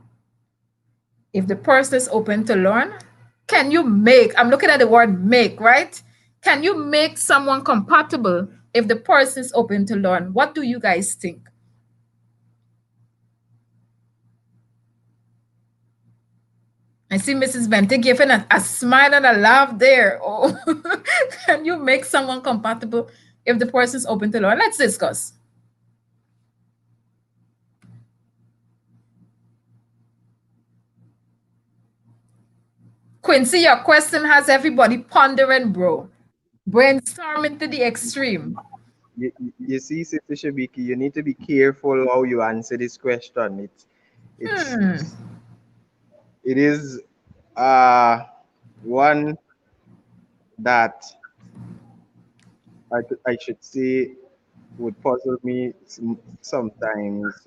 if the person is open to learn? Can you make, I'm looking at the word make, right? Can you make someone compatible if the person is open to learn? What do you guys think? I see Mrs. Vente giving a smile and a laugh there. Oh, can you make someone compatible if the person is open to learn? Let's discuss. Quincy, your question has everybody pondering, bro. Brainstorming to the extreme. You see, Sister Shabiki, you need to be careful how you answer this question. It's it is one that I should say would puzzle me sometimes.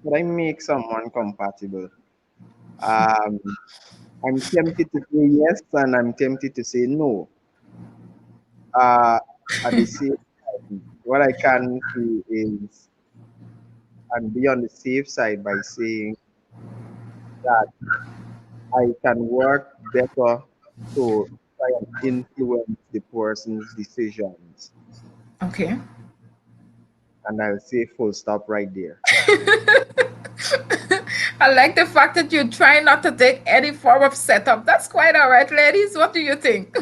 Could I make someone compatible? Um, I'm tempted to say yes, and I'm tempted to say no. At the same time, what I can do is and be on the safe side by saying that I can work better to try and influence the person's decisions. Okay. And I'll say full stop right there. I like the fact that you try not to take any form of setup. That's quite all right, ladies. What do you think?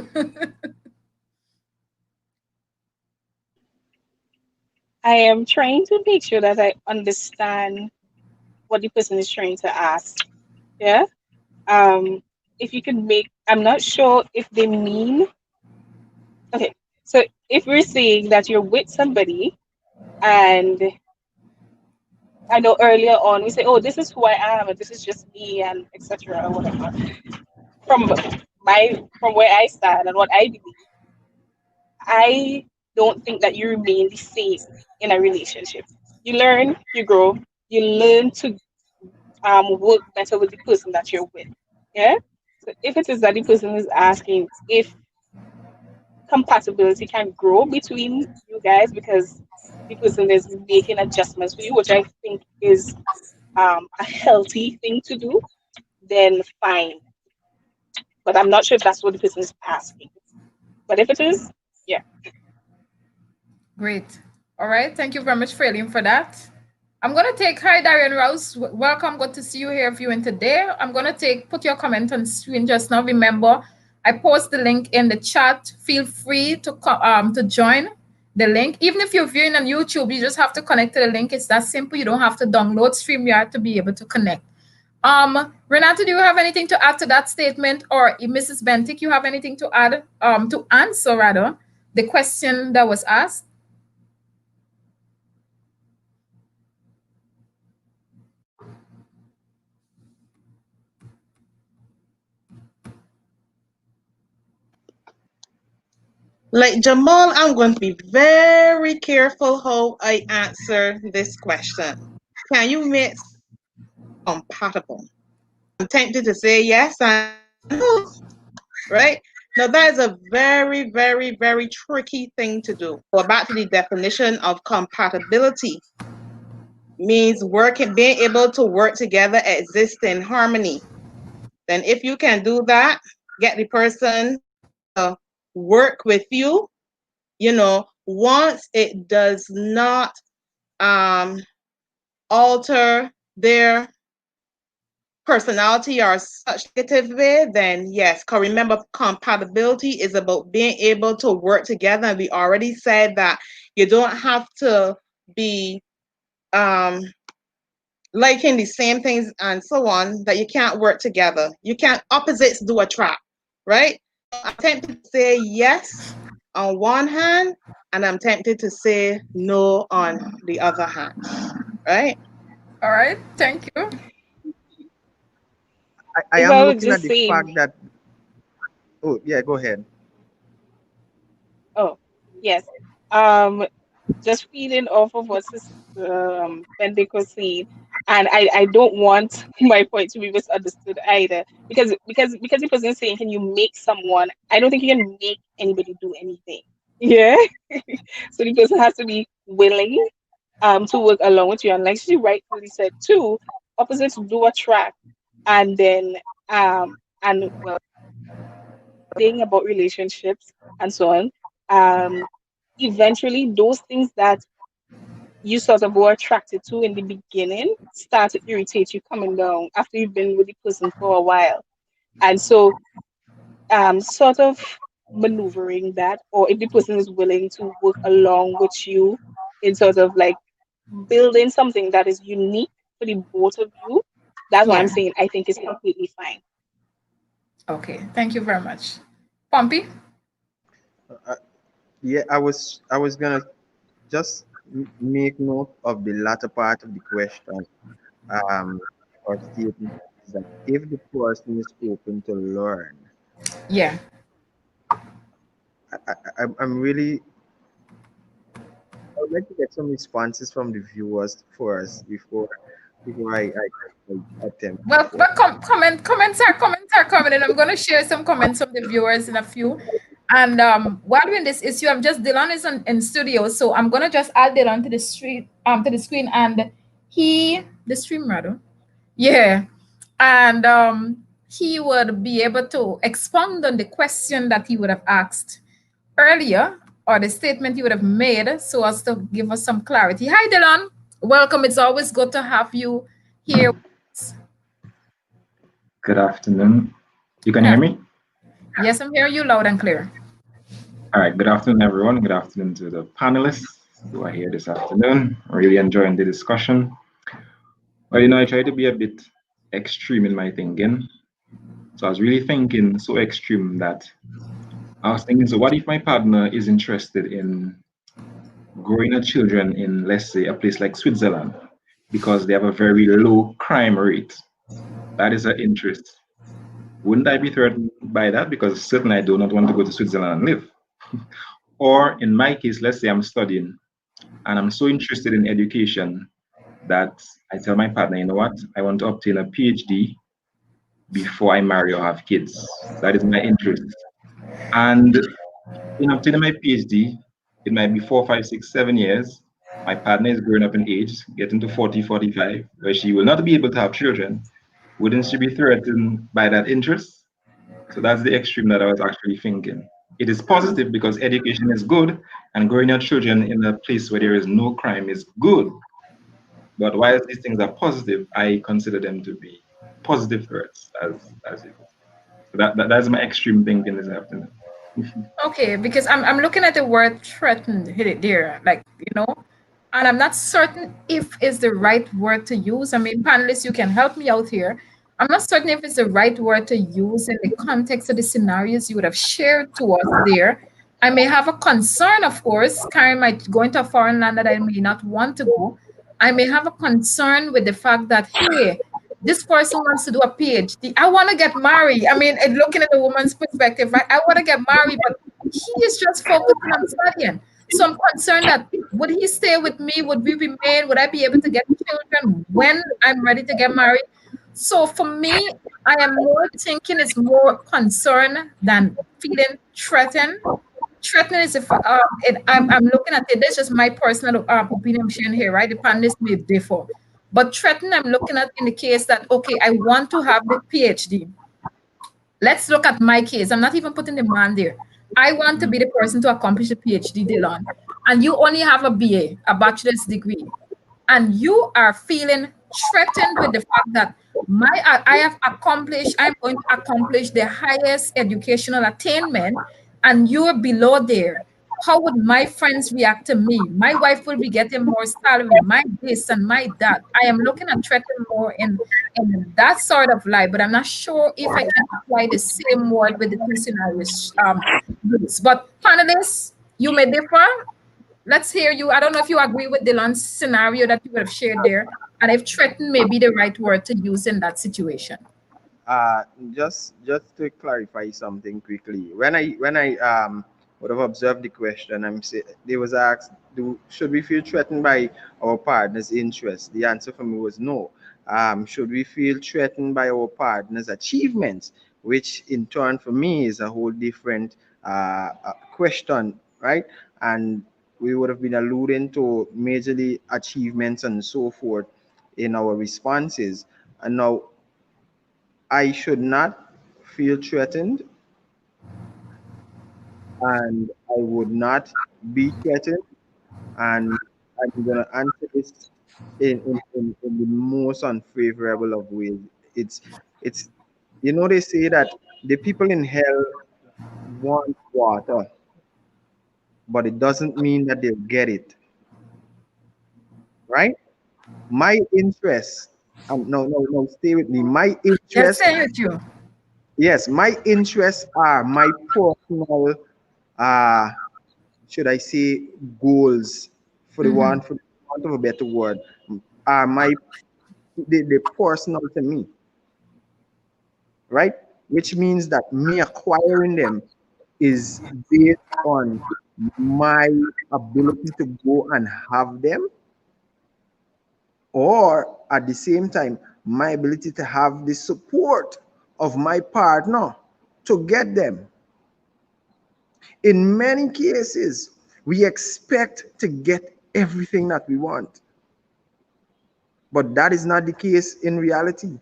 I am trying to make sure that I understand what the person is trying to ask. Yeah. If you can make, I'm not sure if they mean, okay. So if we're saying that you're with somebody and I know earlier on we say, oh, this is who I am, and this is just me, and etc. or whatever. From from where I stand and what I believe, I don't think that you remain the same in a relationship. You learn, you grow, you learn to work better with the person that you're with. Yeah. So if it is that the person is asking if compatibility can grow between you guys because the person is making adjustments for you, which I think is a healthy thing to do, then fine. But I'm not sure if that's what the person is asking. But if it is, yeah. Great. All right. Thank you very much, Freeling, for that. I'm gonna take hi Darian Rouse. Welcome. Good to see you here viewing today. I'm gonna put your comment on screen just now. Remember, I post the link in the chat. Feel free to join the link. Even if you're viewing on YouTube, you just have to connect to the link. It's that simple. You don't have to download StreamYard to be able to connect. Renata, do you have anything to add to that statement, or if Mrs. Bentic, you have anything to add to answer rather the question that was asked? Like Jamal, I'm going to be very careful how I answer this question. Can you make compatible? I'm tempted to say yes and no, right? Now that is a very, very, very tricky thing to do. Go back to the definition of compatibility. Means being able to work together, exist in harmony. Then if you can do that, get the person to work with you, once it does not alter their personality or such negative way, then yes. Because remember, compatibility is about being able to work together. And we already said that you don't have to be liking the same things and so on, that you can't work together. You can't, opposites do attract, right? I'm tempted to say yes on one hand, and I'm tempted to say no on the other hand, right? All right, thank you. I If am I would looking at just the say, fact that, oh, yeah, go ahead. oh, yes. Um, just feeding off of what Sister Bendick was saying, and I don't want my point to be misunderstood either, because the person saying, can you make someone? I don't think you can make anybody do anything. Yeah. So the person has to be willing to work along with you, and like she rightfully said too, opposites do attract, and then and well, thing about relationships and so on, um eventually those things that you sort of were attracted to in the beginning start to irritate you coming down after you've been with the person for a while. And so sort of maneuvering that, or if the person is willing to work along with you in sort of like building something that is unique for the both of you, that's what I'm Yeah. saying. I think it's completely fine. Okay. Thank you very much. Pompey? Uh, yeah, I was gonna just make note of the latter part of the question, um, or statement, is that if the person is open to learn, Yeah. I'm really, I would like to get some responses from the viewers first before I attempt to Well, share. comments are coming, and I'm going to share some comments from the viewers in a few. And while we're in this issue, I'm just Dylan is in studio, so I'm gonna just add Dylan to the screen, and the stream rather, yeah, and he would be able to expound on the question that he would have asked earlier, or the statement he would have made, so as to give us some clarity. Hi, Dylan. Welcome. It's always good to have you here. Good afternoon. You can Yeah. hear me? Yes, I'm hearing you loud and clear. All right. Good afternoon, everyone. Good afternoon to the panelists who are here this afternoon. Really enjoying the discussion. Well, I try to be a bit extreme in my thinking. So I was really thinking so extreme that I was thinking, so what if my partner is interested in growing a children in, let's say, a place like Switzerland? because they have a very low crime rate. That is an interest. Wouldn't I be threatened by that? Because certainly I do not want to go to Switzerland and live. Or in my case, let's say I'm studying and I'm so interested in education that I tell my partner, you know what, I want to obtain a PhD before I marry or have kids. That is my interest. And in obtaining my PhD, it might be 4, 5, 6, 7 years. My partner is growing up in age, getting to 40, 45, where she will not be able to have children. Wouldn't she be threatened by that interest? So that's the extreme that I was actually thinking. It is positive because education is good and growing your children in a place where there is no crime is good. But while these things are positive, I consider them to be positive threats, as you could say. So that's my extreme thinking this afternoon. Okay, because I'm looking at the word threatened hit it there, like and I'm not certain if it's the right word to use. I mean, panelists, you can help me out here. I'm not certain if it's the right word to use in the context of the scenarios you would have shared to us there. I may have a concern, of course. Karen might go into a foreign land that I may not want to go. I may have a concern with the fact that, hey, this person wants to do a PhD. I want to get married. I mean, and looking at the woman's perspective, right? I want to get married, but he is just focusing on studying. So I'm concerned that would he stay with me? Would we remain? Would I be able to get children when I'm ready to get married? So for me, I am more thinking it's more concern than feeling threatened. Threatening is if I'm looking at it. That's just my personal opinion I'm sharing here, right? The panelists may differ, but threatening I'm looking at in the case that okay, I want to have the PhD. Let's look at my case. I'm not even putting the man there. I want to be the person to accomplish a PhD, Dylan, and you only have a BA, a bachelor's degree, and you are feeling threatened with the fact that I'm going to accomplish the highest educational attainment, and you're below there. How would my friends react to me? My wife will be getting more salary, my this and my that. I am looking at threatening more in that sort of light, but I'm not sure if I can apply the same word with the two scenarios. But panelists, you may differ. Let's hear you. I don't know if you agree with Dylan's scenario that you would have shared there, and if threaten may be the right word to use in that situation. Uh, just to clarify something quickly. When I would have observed the question, they was asked, do should we feel threatened by our partner's interest? The answer for me was no. Should we feel threatened by our partner's achievements? Which in turn for me is a whole different question, right? And we would have been alluding to majorly achievements and so forth in our responses. And now I should not feel threatened, and I would not be threatened. And I'm going to answer this in the most unfavorable of ways. It's, it's, they say that the people in hell want water, but it doesn't mean that they'll get it, right? My interest, no, stay with me. My Yes, interest, stay with you. yes, my interests are my personal uh should I say goals for the want of a better word are the personal to me, right? Which means that me acquiring them is based on my ability to go and have them, or at the same time, my ability to have the support of my partner to get them. In many cases, we expect to get everything that we want, but that is not the case in reality,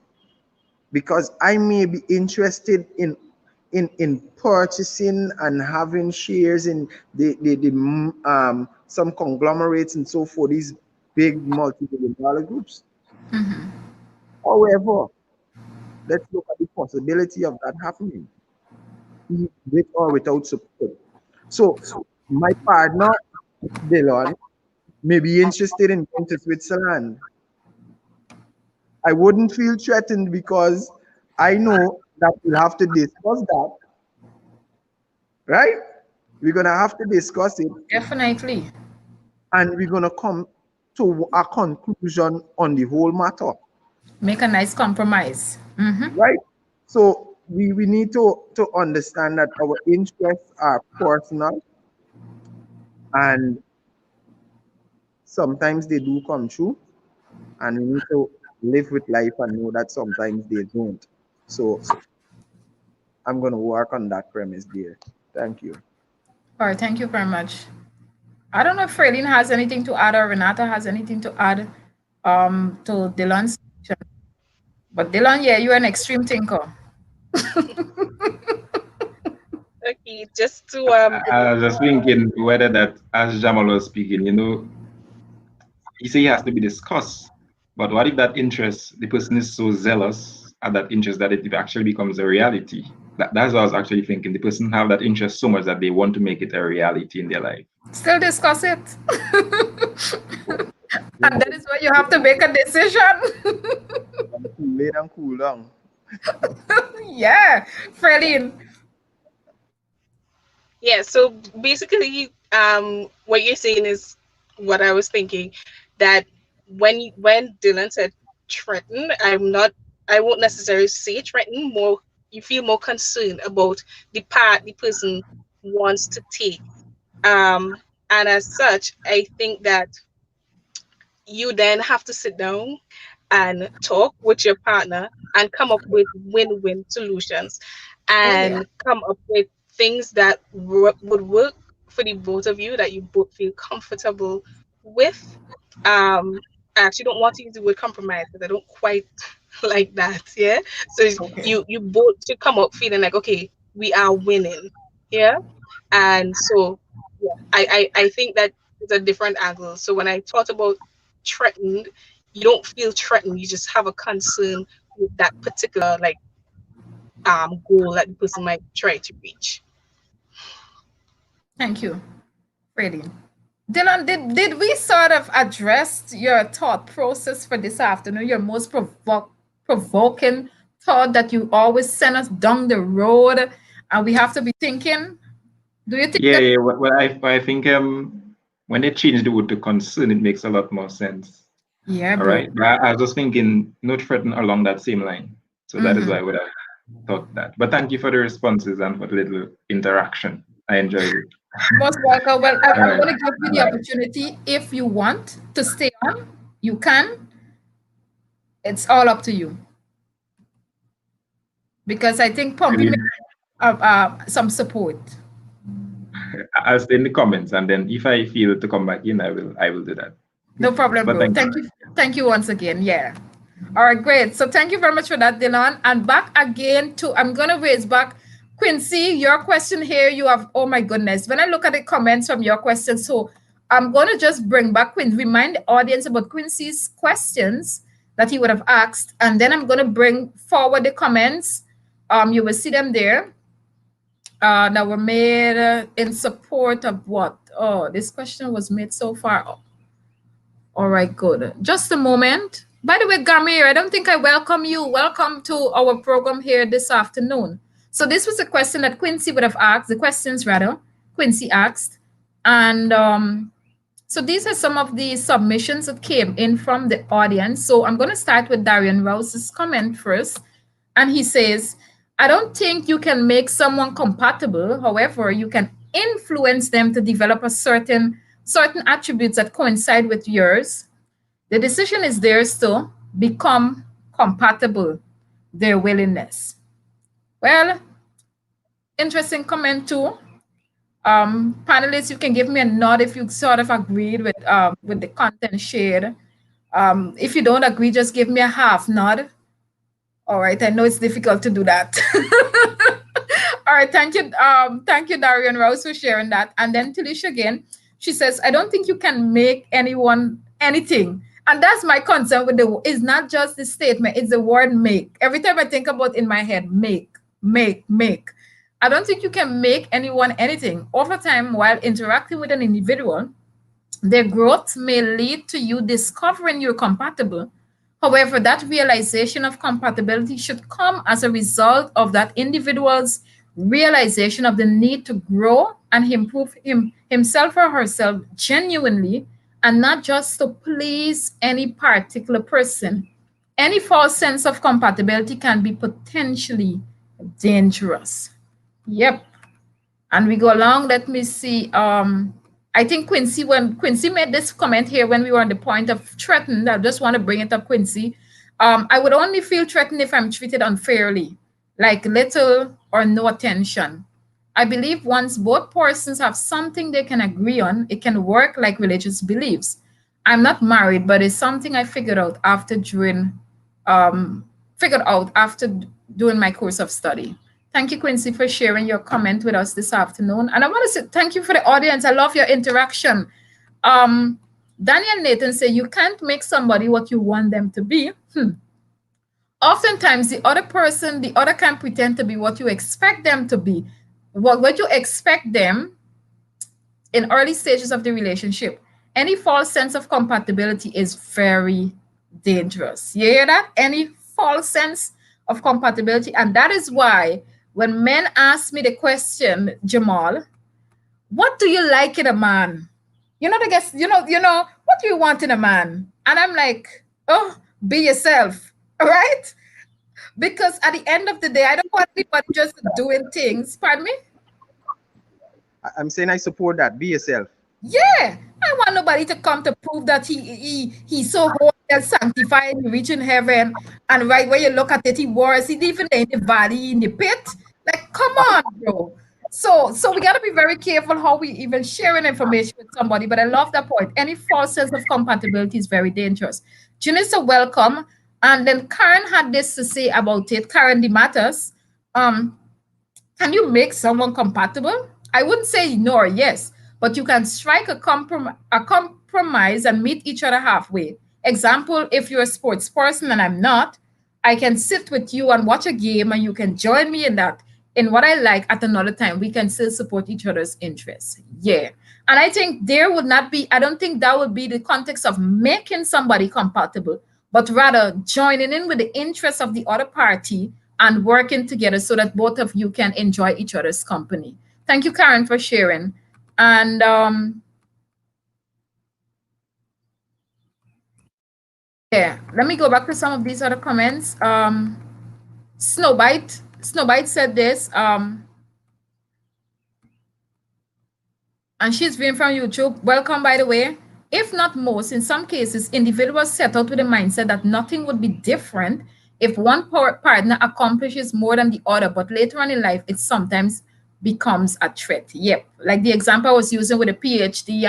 because I may be interested in purchasing and having shares in the some conglomerates and so forth, these big multi-billion dollar groups. However, let's look at the possibility of that happening with or without support. So my partner, Dylan, may be interested in going to Switzerland. I wouldn't feel threatened because I know that we'll have to discuss that, right? We're gonna have to discuss it, Definitely. and we're gonna come to a conclusion on the whole matter, Make a nice compromise. right? So we need to understand that our interests are personal, and sometimes they do come true, and we need to live with life and know that sometimes they don't. So I'm going to work on that premise there. Thank you. All right, thank you very much. I don't know if Fraylene has anything to add or Renata has anything to add to Dylan's section. But Dylan, yeah, you're an extreme thinker. Okay, just to I was just thinking whether that, as Jamal was speaking, he say it has to be discussed. But what if that interest, the person is so zealous at that interest that it actually becomes a reality? That's what I was actually thinking. The person have that interest so much that they want to make it a reality in their life. Still discuss it. You And know, that is where you have to make a decision. cool it and cool down. Yeah, Fraylene. yeah. So basically, what you're saying is what I was thinking, that when Dylan said threaten, I won't necessarily say threaten. More, you feel more concerned about the part the person wants to take. Um, and as such, I think that you then have to sit down and talk with your partner and come up with win-win solutions Oh, yeah. and come up with things that would work for the both of you, that you both feel comfortable with. I actually don't want to use the word compromise because I don't quite like that. Yeah. So Okay. you both should come up feeling like, okay, we are winning. Yeah. And so, yeah, I think that it's a different angle. So when I thought about threatened, you don't feel threatened. You just have a concern with that particular like goal that the person might try to reach. Thank you, Fraylene. Dylan, did we sort of address your thought process for this afternoon? Your most provoking thought that you always send us down the road and we have to be thinking? Do you think Yeah, that? yeah. Well, I think when they change the word to concern, it makes a lot more sense. Yeah, All bro. right. But I was just thinking, not threaten along that same line. So that is Mm-hmm. why I would have thought that. But thank you for the responses and for the little interaction. I enjoyed it. Most welcome. Well, All I'm right. going to give you the opportunity. If you want to stay on, you can. It's all up to you. Because I think Pompey Really, may some support. I'll stay in the comments, and then if I feel to come back in, I will do that. No problem, But bro. thank you. Thank you. Thank you once again. Yeah. All right, great. So thank you very much for that, Dylan. And back again to, I'm going to raise back Quincy, your question here. You have, oh my goodness. When I look at the comments from your question, so I'm going to just bring back Quincy, remind the audience about Quincy's questions that he would have asked. And then I'm going to bring forward the comments. You will see them there. That were made in support of what? Oh, this question was made so far. All right, good. Just a moment. By the way, Gamir, I don't think I welcome you. Welcome to our program here this afternoon. So this was a question that Quincy would have asked, the questions rather, Quincy asked. And so these are some of the submissions that came in from the audience. So I'm going to start with Darian Rouse's comment first. And he says, I don't think you can make someone compatible. However, you can influence them to develop a certain attributes that coincide with yours. The decision is theirs to become compatible, their willingness. Well, interesting comment too. Panelists, you can give me a nod if you sort of agreed with the content shared. If you don't agree, just give me a half nod. All right, I know it's difficult to do that. All right, thank you, Darian Rose, for sharing that. And then Tilish again, she says, I don't think you can make anyone anything. And that's my concern with it's not just the statement, it's the word make. Every time I think about in my head, make. I don't think you can make anyone anything. Over time, while interacting with an individual, their growth may lead to you discovering you're compatible. However, that realization of compatibility should come as a result of that individual's realization of the need to grow and improve himself or herself genuinely and not just to please any particular person. Any false sense of compatibility can be potentially dangerous. Yep. And we go along. Let me see. I think Quincy, when Quincy made this comment here when we were on the point of threatened, I just want to bring it up, Quincy. I would only feel threatened if I'm treated unfairly, like little or no attention. I believe once both persons have something they can agree on, it can work like religious beliefs. I'm not married, but it's something I um, figured out after doing my course of study. Thank you, Quincy, for sharing your comment with us this afternoon. And I want to say thank you for the audience. I love your interaction. Um, Daniel Nathan said, you can't make somebody what you want them to be. Oftentimes, the other can pretend to be what you expect them to be. What you expect them in early stages of the relationship. Any false sense of compatibility is very dangerous. You hear that? Any false sense of compatibility. And that is why when men ask me the question, Jamal, what do you like in a man? I guess, what do you want in a man? And I'm like, oh, be yourself. All right? Because at the end of the day, I don't want anybody just doing things. Pardon me? I'm saying I support that. Be yourself. Yeah, I want nobody to come to prove that he's so holy and sanctified and reaching heaven. And right where you look at it, he was. He even in the valley, in the pit. Like, come on, bro. So we gotta be very careful how we even sharing information with somebody. But I love that point. Any false sense of compatibility is very dangerous. Janissa, welcome. And then Karen had this to say about it. Karen DeMattas. Um, can you make someone compatible? I wouldn't say no or yes, but you can strike a compromise and meet each other halfway. Example, if you're a sports person and I'm not, I can sit with you and watch a game and you can join me in that, in what I like at another time. We can still support each other's interests. Yeah. And I think I don't think that would be the context of making somebody compatible, but rather joining in with the interests of the other party and working together so that both of you can enjoy each other's company. Thank you, Karen, for sharing. And yeah, let me go back to some of these other comments. Snowbite said this. And she's viewing from YouTube. Welcome, by the way. If not most, in some cases, individuals set out with a mindset that nothing would be different if one partner accomplishes more than the other, but later on in life, it sometimes becomes a threat. Yep, like the example I was using with a PhD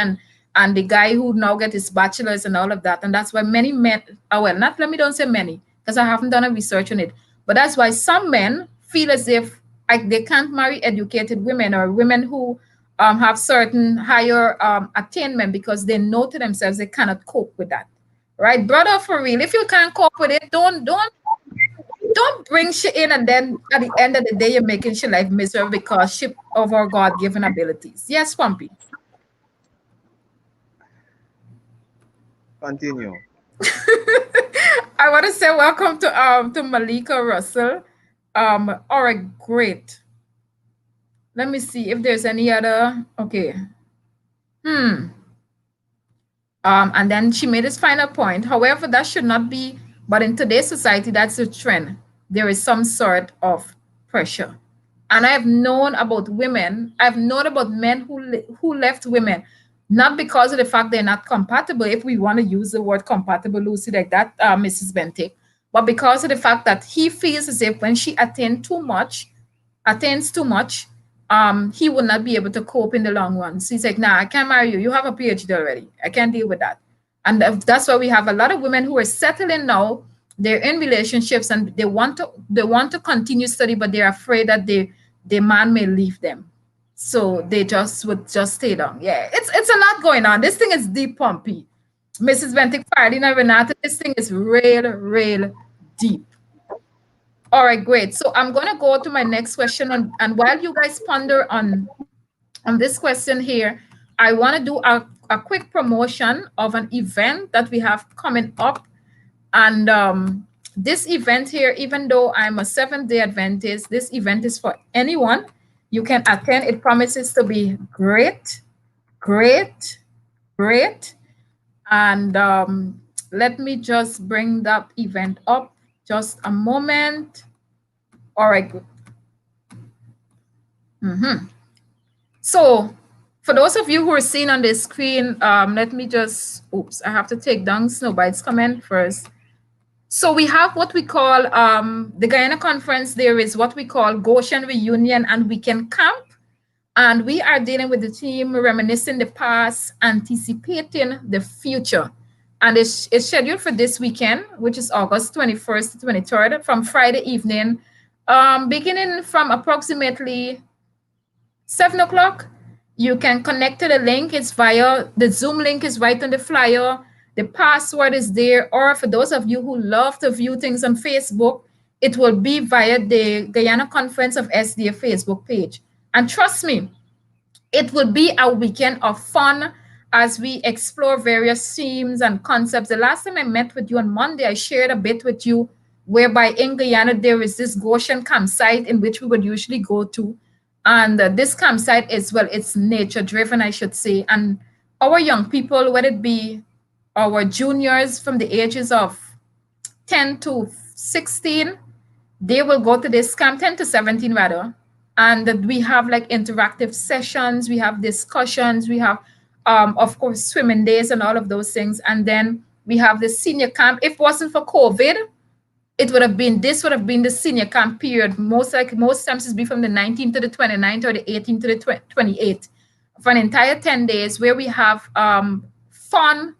and the guy who now get his bachelor's and all of that. And that's why many men, not let me don't say many, because I haven't done a research on it, but that's why some men feel as if they can't marry educated women or women who have certain higher attainment because they know to themselves they cannot cope with that, right, brother? For real, if you can't cope with it, don't bring shit in, and then at the end of the day, you're making your life miserable because ship of our God-given abilities. Yes, Pumpy. Continue. I want to say welcome to Malika Russell. All right, great. Let me see if there's any other. Okay. And then she made this final point. However, that should not be, but in today's society, that's a trend. There is some sort of pressure. And I've known about men who left women, not because of the fact they're not compatible, if we want to use the word compatible loosely like that, Mrs. Bentic, but because of the fact that he feels as if when she attains too much, he will not be able to cope in the long run. So he's like, nah, I can't marry you. You have a PhD already. I can't deal with that. And that's why we have a lot of women who are settling now. They're in relationships and they want to continue study, but they're afraid that their man may leave them. So they would just stay down. Yeah, it's a lot going on. This thing is deep, Pumpy. Mrs. Bentic, Fardina, Renata, this thing is real deep. All right, great. So I'm going to go to my next question. And while you guys ponder on this question here, I want to do a quick promotion of an event that we have coming up. And this event here, even though I'm a Seventh-day Adventist, this event is for anyone. You can attend. It promises to be great, great, great. And let me just bring that event up. Just a moment. All right, good. So for those of you who are seeing on the screen, let me just, oops, I have to take down Snowbite's comment first. So we have what we call the Guyana conference. There is what we call Goshen Reunion and Weekend Camp. And we are dealing with the theme reminiscing the past, anticipating the future. And it's scheduled for this weekend, which is August 21st to 23rd, from Friday evening, beginning from approximately 7 o'clock. You can connect to the link. It's via the Zoom link is right on the flyer. The password is there. Or for those of you who love to view things on Facebook, it will be via the Guyana Conference of SDA Facebook page. And trust me, it will be a weekend of fun as we explore various themes and concepts. The last time I met with you on Monday, I shared a bit with you whereby in Guyana there is this Goshen campsite in which we would usually go to. And this campsite is, well, it's nature driven, I should say. And our young people, whether it be our juniors from the ages of 10 to 16, they will go to this camp, 10 to 17 rather, and we have like interactive sessions, we have discussions, we have of course swimming days and all of those things. And then we have the senior camp. If it wasn't for COVID, it would have been, this would have been the senior camp period. Most times it's be from the 19th to the 29th or the 18th to the 28th for an entire 10 days where we have fun,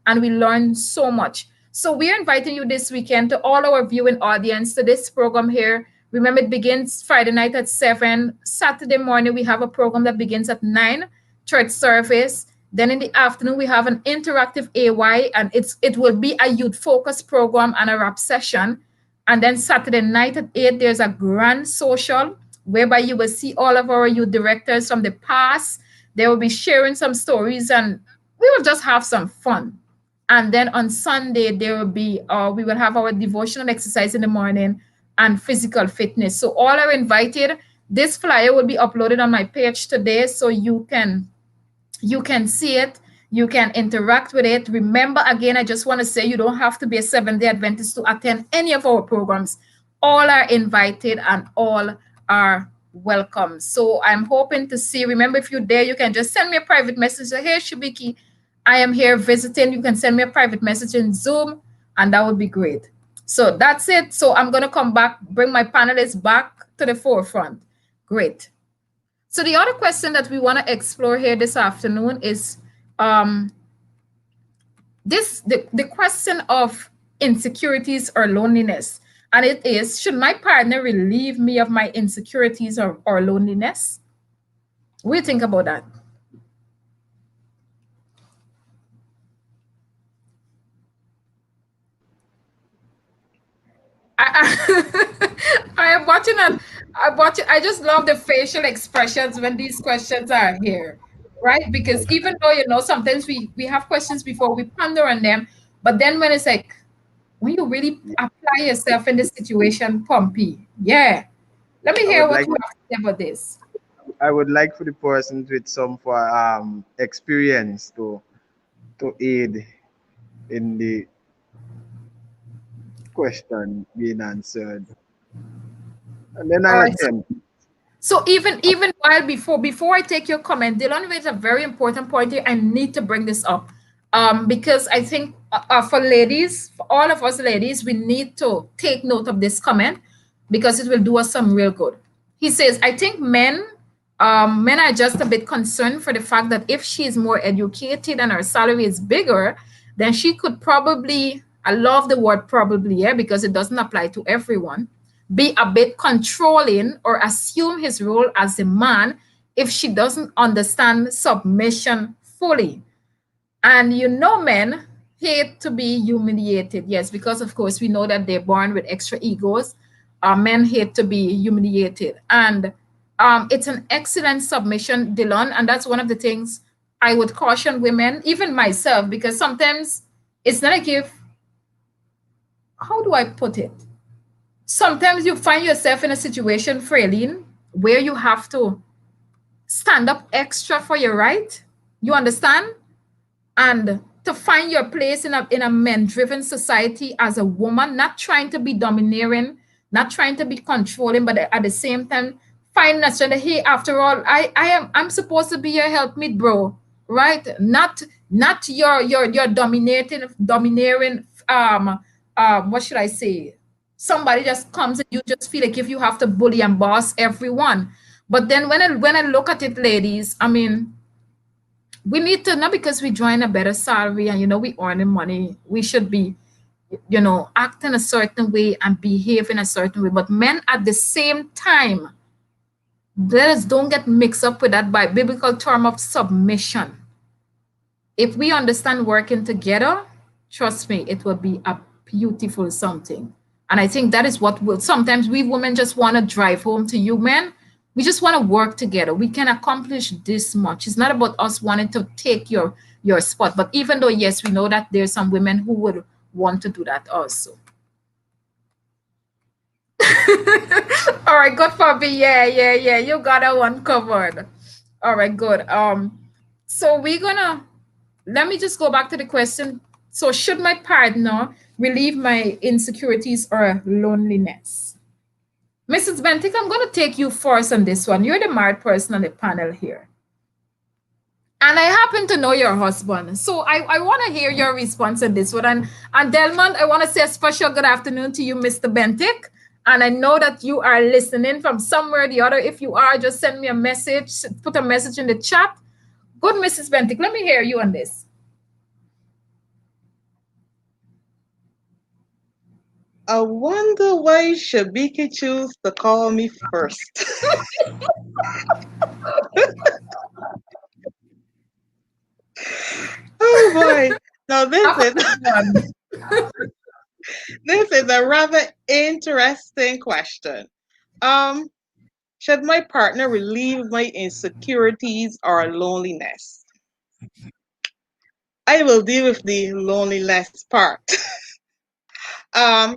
and we learn so much. So we're inviting you this weekend, to all our viewing audience, to this program here. Remember, it begins Friday night at 7. Saturday morning, we have a program that begins at 9, church service. Then in the afternoon, we have an interactive AY, and it will be a youth focused program and a rap session. And then Saturday night at 8, there's a grand social whereby you will see all of our youth directors from the past. They will be sharing some stories, and we will just have some fun. And then on Sunday, there will be, we will have our devotional exercise in the morning and physical fitness. So all are invited. This flyer will be uploaded on my page today, so you can see it, you can interact with it. Remember, again, I just want to say you don't have to be a Seventh-day Adventist to attend any of our programs. All are invited and all are welcome. So I'm hoping to see, remember, if you're there, you can just send me a private message. Say, hey, Shibiki, I am here visiting. You can send me a private message in Zoom, and that would be great. So that's it. So I'm going to come back, bring my panelists back to the forefront. Great. So the other question that we want to explore here this afternoon is the question of insecurities or loneliness. And it is, should my partner relieve me of my insecurities or loneliness? What do you think about that? I am watching and I just love the facial expressions when these questions are here, right? Because even though, sometimes we have questions before we ponder on them, but then when it's like, when you really Yeah, apply yourself in this situation, Pompey, yeah. Let me I hear would what like you have to say about this. I would like for the persons with some for experience to aid in the question being answered, and then All I'll right. attempt. So even while before I take your comment, Dylan raised a very important point here. I need to bring this up, because I think for ladies, for all of us ladies, we need to take note of this comment because it will do us some real good. He says, I think men are just a bit concerned for the fact that if she is more educated and her salary is bigger, then she could probably, I love the word probably, yeah, because it doesn't apply to everyone, be a bit controlling or assume his role as a man if she doesn't understand submission fully. And men hate to be humiliated. Yes, because of course we know that they're born with extra egos. Men hate to be humiliated. And it's an excellent submission, Dylan. And that's one of the things I would caution women, even myself, because sometimes it's not like if, how do I put it? Sometimes you find yourself in a situation, Fraylene, where you have to stand up extra for your right. You understand? and to find your place in a men-driven society as a woman, not trying to be domineering, not trying to be controlling, but at the same time, find that strength. Hey, after all, I'm supposed to be your helpmeet, bro, right? Not your domineering what should I say? Somebody just comes and you just feel like if you have to bully and boss everyone. But then when I look at it, ladies, I mean, we need to, not because we join a better salary and we earning money, we should be act in a certain way and behave in a certain way. But men at the same time, let us don't get mixed up with that by biblical term of submission. If we understand working together, trust me, it will be a beautiful something. And I think that is what will sometimes we women just want to drive home to you men. We just want to work together. We can accomplish this much. It's not about us wanting to take your spot. But even though, yes, we know that there's some women who would want to do that also. All right, good for me. Yeah. You got that one covered. All right, good. So we're gonna let me just go back to the question. So, should my partner relieve my insecurities or loneliness? Mrs. Bentic, I'm going to take you first on this one. You're the married person on the panel here. And I happen to know your husband. So, I want to hear your response on this one. And Delmont, I want to say a special good afternoon to you, Mr. Bentic. And I know that you are listening from somewhere or the other. If you are, just send me a message, put a message in the chat. Good, Mrs. Bentic, let me hear you on this. I wonder why Shabiki choose to call me first. Oh boy. Now this is a rather interesting question. Um, should my partner relieve my insecurities or loneliness? I will deal with the loneliness part. um,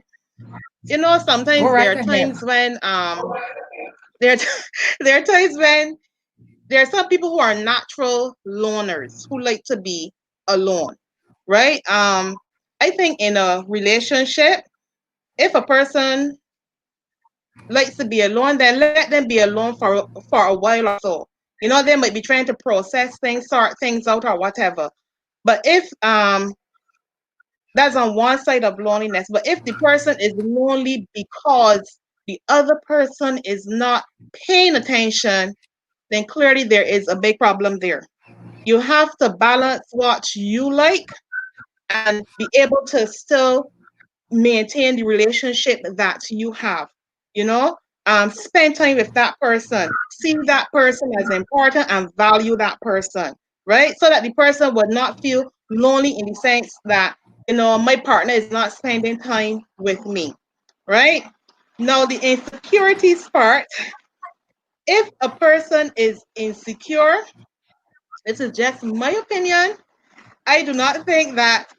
Go sometimes there right are ahead. times when there there are times when there are some people who are natural loners who like to be alone, right? I think in a relationship, if a person likes to be alone, then let them be alone for a while or so. They might be trying to process things, sort things out, or whatever. But if that's on one side of loneliness, but if the person is lonely because the other person is not paying attention, then clearly there is a big problem there. You have to balance what you like and be able to still maintain the relationship that you have. You know, spend time with that person, see that person as important, and value that person, right? So that the person would not feel lonely in the sense that my partner is not spending time with me, right? Now the insecurities part. If a person is insecure, this is just my opinion. I do not think that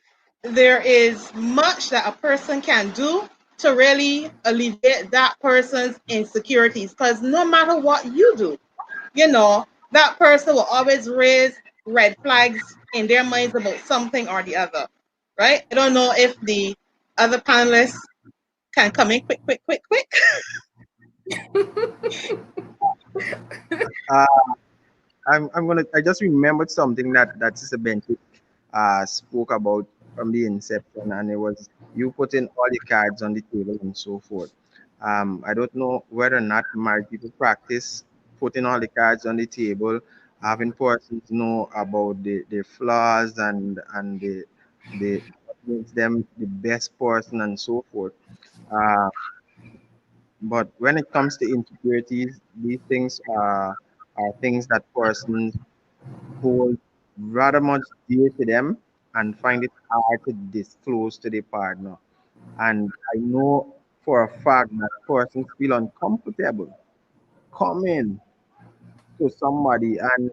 there is much that a person can do to really alleviate that person's insecurities, because no matter what you do, that person will always raise red flags in their minds about something or the other, right? I don't know if the other panelists can come in quick. Uh, I just remembered something that Sister Benji spoke about from the inception, and it was you putting all the cards on the table and so forth. I don't know whether or not married people practice putting all the cards on the table, having persons know about the flaws and the what makes them the best person and so forth. Uh, but when it comes to insecurities, these things are things that persons hold rather much dear to them and find it hard to disclose to their partner. And I know for a fact that persons feel uncomfortable coming to somebody and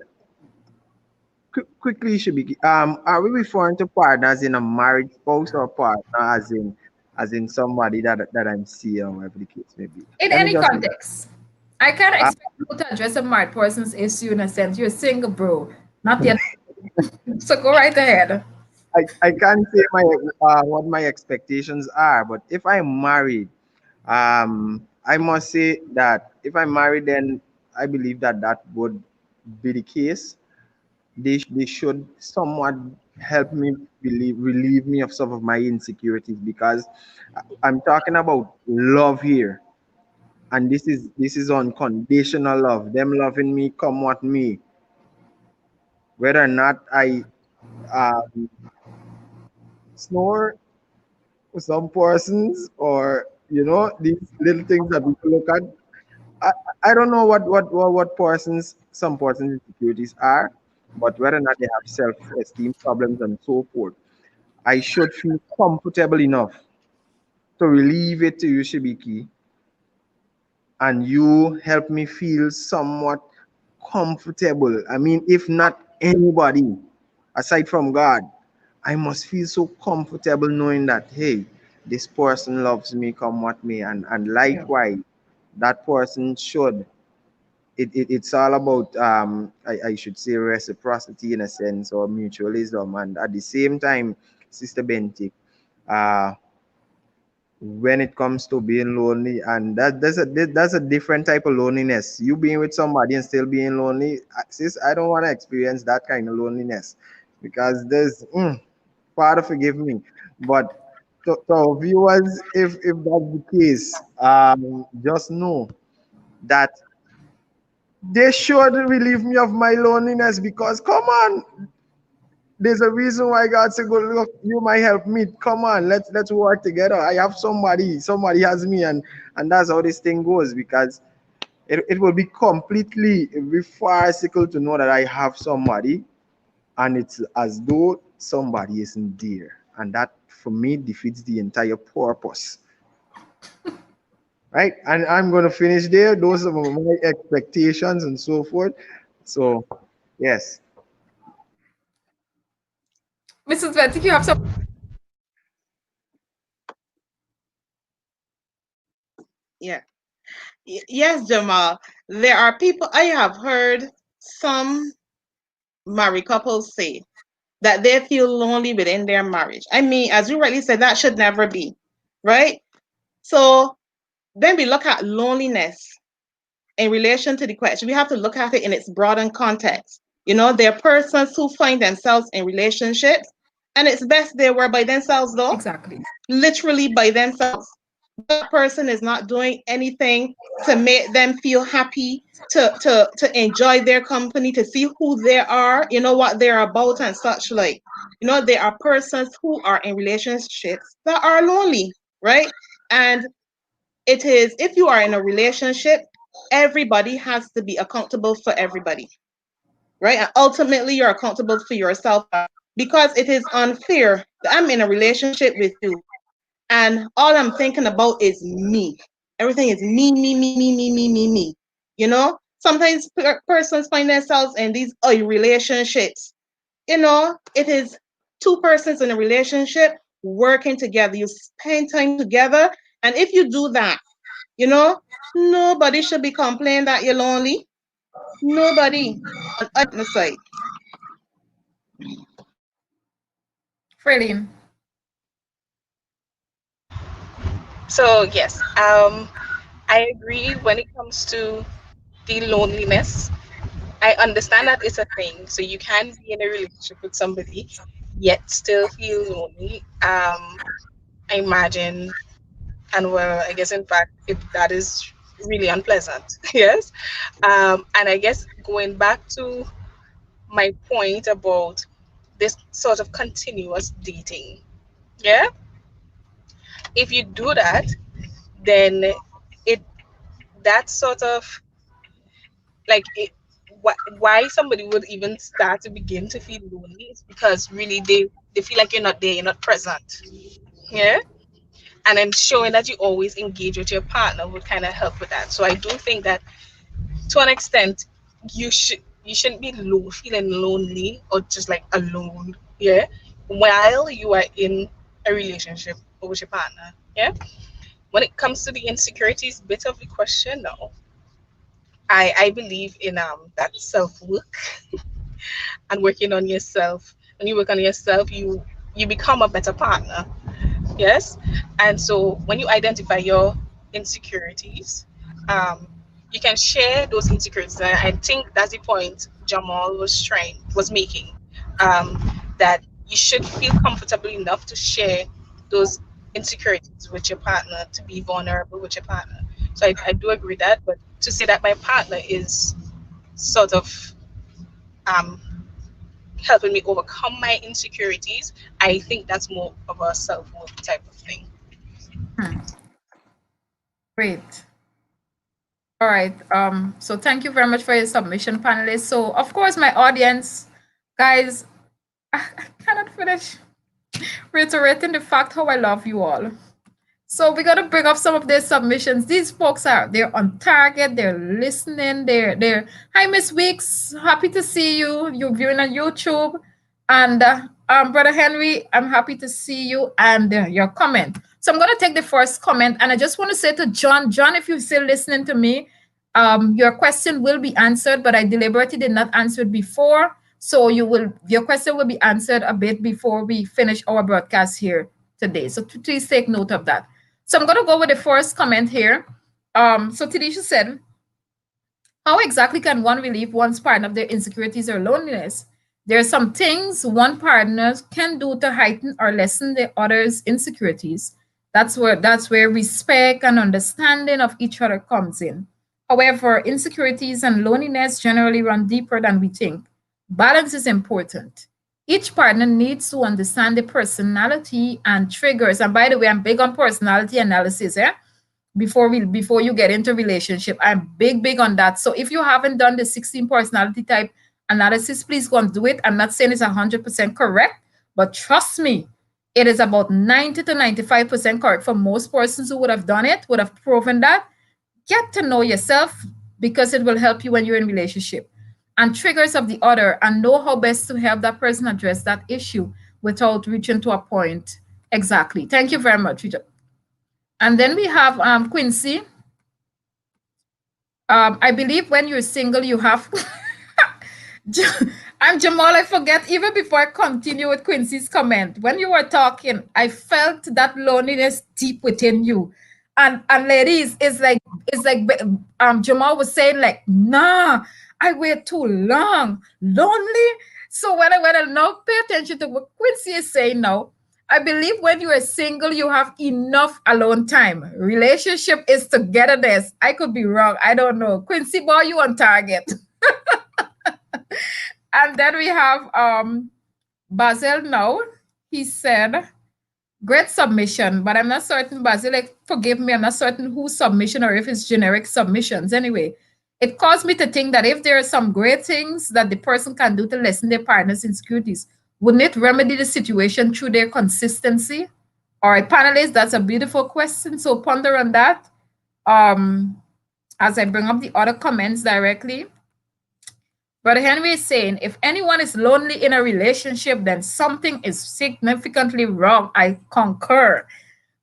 quickly should be are we referring to partners in a married spouse or partner as in somebody that I'm seeing or whatever the case may be? In Let me any just context, I can't uh, expect you to address a married person's issue in a sense. You're single, bro, not yet. So go right ahead. I can't say my what my expectations are, but if I'm married, I must say that if I'm married, then I believe that that would be the case. They should somewhat help me relieve me of some of my insecurities, because I'm talking about love here, and this is unconditional love. Them loving me come what may, whether or not I um, snore for some persons, or these little things that people look at. I, I don't know what persons some persons insecurities are, but whether or not they have self-esteem problems and so forth, I should feel comfortable enough to relieve it to you, Shibiki, and you help me feel somewhat comfortable. I mean, if not anybody aside from God, I must feel so comfortable knowing that, hey, this person loves me come what may, and Yeah. likewise, that person should. It's all about I should say reciprocity in a sense, or mutualism, and at the same time, Sister Bentic, uh when it comes to being lonely, and that's a different type of loneliness. You being with somebody and still being lonely, sis, I don't want to experience that kind of loneliness, because there's Father forgive me, but to our viewers, if that's the case, just know that they should relieve me of my loneliness, because come on, there's a reason why God said, "Go look, you might help me. Come on, let's work together. I have somebody has me, and that's how this thing goes." Because it will be completely farcical to know that I have somebody, and it's as though somebody isn't there, and that for me defeats the entire purpose, right? And I'm gonna finish there. Those are my expectations and so forth. So, yes. Mrs. Betty, you have some. Yeah. Yes, Jamal. There are people, I have heard some married couples say that they feel lonely within their marriage. I mean, as you rightly said, that should never be, right? So then we look at loneliness in relation to the question. We have to look at it in its broader context. There are persons who find themselves in relationships, and it's best they were by themselves, though, Exactly. literally by themselves. That person is not doing anything to make them feel happy, to enjoy their company, to see who they are, what they're about and such like. There are persons who are in relationships that are lonely, right? And it is, if you are in a relationship, everybody has to be accountable for everybody, right? And ultimately, you're accountable for yourself, because it is unfair that I'm in a relationship with you and all I'm thinking about is me. Everything is me, me, me, me, me, me, me, me. Sometimes persons find themselves in these relationships. It is two persons in a relationship working together. You spend time together. And if you do that, you know, nobody should be complaining that you're lonely. Nobody on either side. Freeline. So yes, I agree when it comes to the loneliness. I understand that it's a thing. So you can be in a relationship with somebody yet still feel lonely. I imagine, and well, I guess in fact, that is really unpleasant. Yes. And I guess going back to my point about this sort of continuous dating, yeah, if you do that, then it that sort of like it why somebody would even start to begin to feel lonely is because really they feel like you're not there, you're not present. Yeah. And then showing that you always engage with your partner would kind of help with that. So I do think that to an extent you shouldn't be feeling lonely or just like alone. Yeah. While you are in a relationship or with your partner. Yeah. When it comes to the insecurities bit of the question, no. I believe in that self work. and working on yourself. When you work on yourself, you become a better partner. Yes. And so when you identify your insecurities, um, you can share those insecurities. And I think that's the point Jamal was making. Um, that you should feel comfortable enough to share those insecurities with your partner, to be vulnerable with your partner. So I do agree that, but to say that my partner is sort of um, helping me overcome my insecurities, I think that's more of a self worth type of thing. Hmm, great. All right. So thank you very much for your submission, panelists. So of course, my audience, guys, I cannot finish reiterating the fact how I love you all. So we got to bring up some of their submissions. These folks they're on target. They're listening. They're. Hi, Miss Weeks. Happy to see you. You're viewing on YouTube, and Brother Henry, I'm happy to see you and your comment. So I'm gonna take the first comment, and I just want to say to John, John, if you're still listening to me, your question will be answered, but I deliberately did not answer it before, so your question will be answered a bit before we finish our broadcast here today. So please take note of that. So I'm going to go with the first comment here. So Tidisha said, how exactly can one relieve one's partner of their insecurities or loneliness? There are some things one partner can do to heighten or lessen the other's insecurities. That's where respect and understanding of each other comes in. However, insecurities and loneliness generally run deeper than we think. Balance is important. Each partner needs to understand the personality and triggers. And by the way, I'm big on personality analysis, eh? Before you get into relationship, I'm big on that. So if you haven't done the 16 personality type analysis, please go and do it. I'm not saying it's 100% correct, but trust me, it is about 90 to 95% correct. For most persons who would have done it, would have proven that. Get to know yourself, because it will help you when you're in relationship, and triggers of the other, and know how best to help that person address that issue without reaching to a point. Exactly. Thank you very much. And then we have Quincy. I believe when you're single, you have. I'm Jamal. I forget even before I continue with Quincy's comment. When you were talking, I felt that loneliness deep within you, and ladies, it's like Jamal was saying, like, nah, I wait too long, lonely. So when I now pay attention to what Quincy is saying now, I believe when you are single, you have enough alone time. Relationship is togetherness. I could be wrong. I don't know. Quincy, boy, you on target. And then we have Basil now. He said, great submission, but I'm not certain, Basil, like, forgive me, I'm not certain whose submission or if it's generic submissions. Anyway, it caused me to think that if there are some great things that the person can do to lessen their partner's insecurities, wouldn't it remedy the situation through their consistency? All right, panelists, that's a beautiful question. So ponder on that as I bring up the other comments directly. Brother Henry is saying, if anyone is lonely in a relationship, then something is significantly wrong. I concur.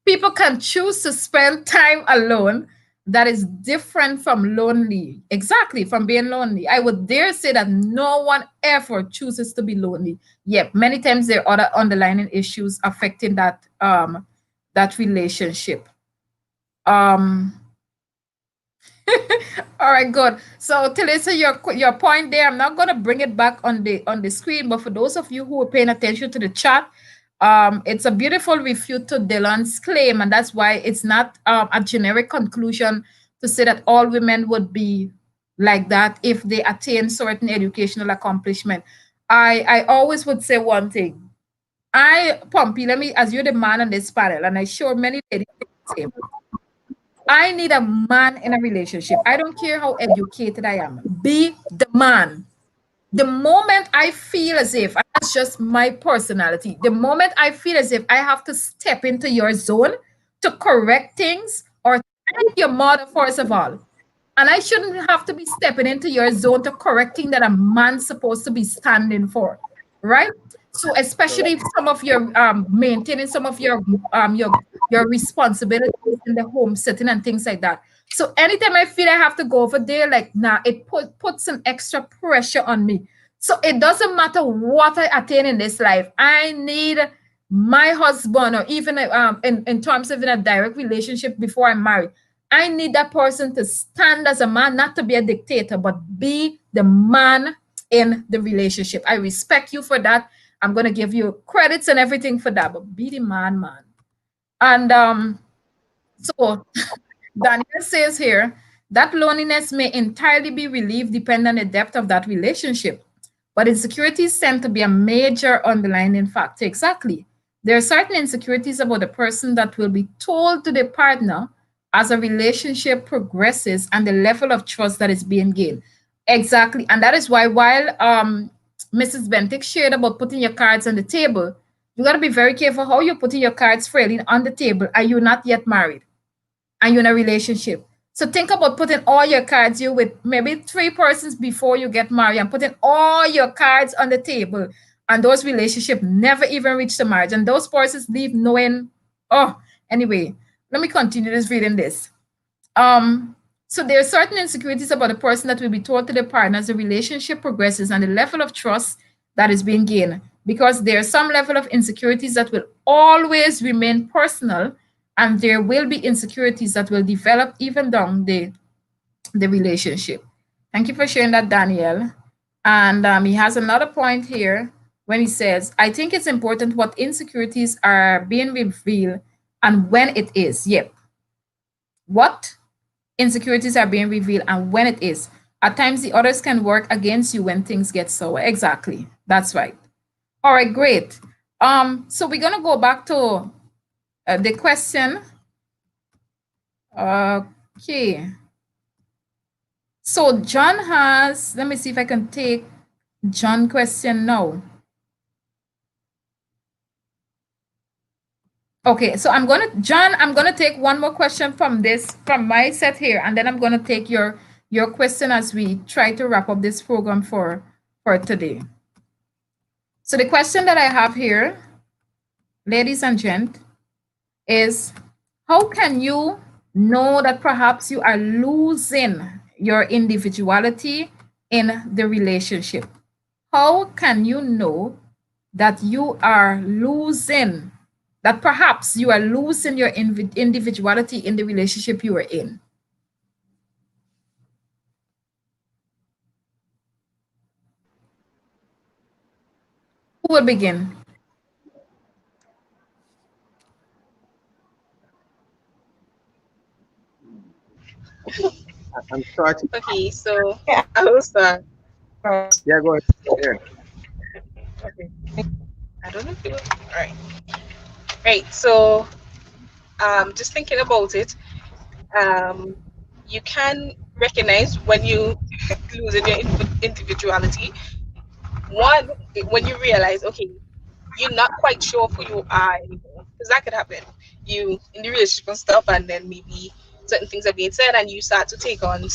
People can choose to spend time alone that is different from lonely. Exactly, from being lonely. I would dare say that no one ever chooses to be lonely. Yep, many times there are other underlying issues affecting that relationship. All right, good. So, Talisa, your point there, I'm not going to bring it back on the screen, but for those of you who are paying attention to the chat, it's a beautiful refute to Dylan's claim, and that's why it's not a generic conclusion to say that all women would be like that if they attain certain educational accomplishment. I always would say one thing. Pompey, let me, as you're the man on this panel, and I sure many ladies feel the same. I need a man in a relationship. I don't care how educated I am. Be the man. The moment I feel as if, and that's just my personality, the moment I feel as if I have to step into your zone to correct things or thank your mother, first of all, and I shouldn't have to be stepping into your zone to correcting that a man's supposed to be standing for, right? So especially if some of your maintaining some of your responsibilities in the home setting and things like that. So anytime I feel I have to go over there, like, nah, it puts an extra pressure on me. So it doesn't matter what I attain in this life. I need my husband, or even in terms of in a direct relationship before I'm married. I need that person to stand as a man, not to be a dictator, but be the man in the relationship. I respect you for that. I'm going to give you credits and everything for that, but be the man, man. And so Daniel says here that loneliness may entirely be relieved depending on the depth of that relationship. But insecurities tend to be a major underlying factor. Exactly. There are certain insecurities about the person that will be told to the partner as a relationship progresses and the level of trust that is being gained. Exactly. And that is why, while Mrs. Bentic shared about putting your cards on the table, you got to be very careful how you're putting your cards fairly on the table. Are you not yet married? And you're in a relationship? So think about putting all your cards, you with maybe 3 persons before you get married, and putting all your cards on the table. And those relationships never even reach the marriage. And those persons leave knowing, oh, anyway, let me continue this reading this. So there are certain insecurities about the person that will be told to the partner as the relationship progresses and the level of trust that is being gained. Because there are some level of insecurities that will always remain personal, and there will be insecurities that will develop even down the relationship. Thank you for sharing that, Daniel. And he has another point here when he says, I think it's important what insecurities are being revealed and when it is. Yep. What insecurities are being revealed and when it is. At times, the others can work against you when things get sour. Exactly. That's right. All right, great. So we're gonna go back to the question. Okay. So John has. Let me see if I can take John question now. Okay, so I'm gonna take one more question from my set here, and then I'm gonna take your question as we try to wrap up this program for today. So the question that I have here, ladies and gent, is how can you know that perhaps you are losing your individuality in the relationship? How can you know that you are losing, that perhaps you are losing your individuality in the relationship you are in? Who will begin? I'm starting. Okay, so Yeah. I will start. Yeah, go ahead. Yeah. Okay. I don't know if it will. All right. Right. So, just thinking about it, um, you can recognize when you losing your individuality. One, when you realize, okay, you're not quite sure who you are anymore, because that could happen. You in the relationship and stuff, and then maybe certain things are being said, and you start to take on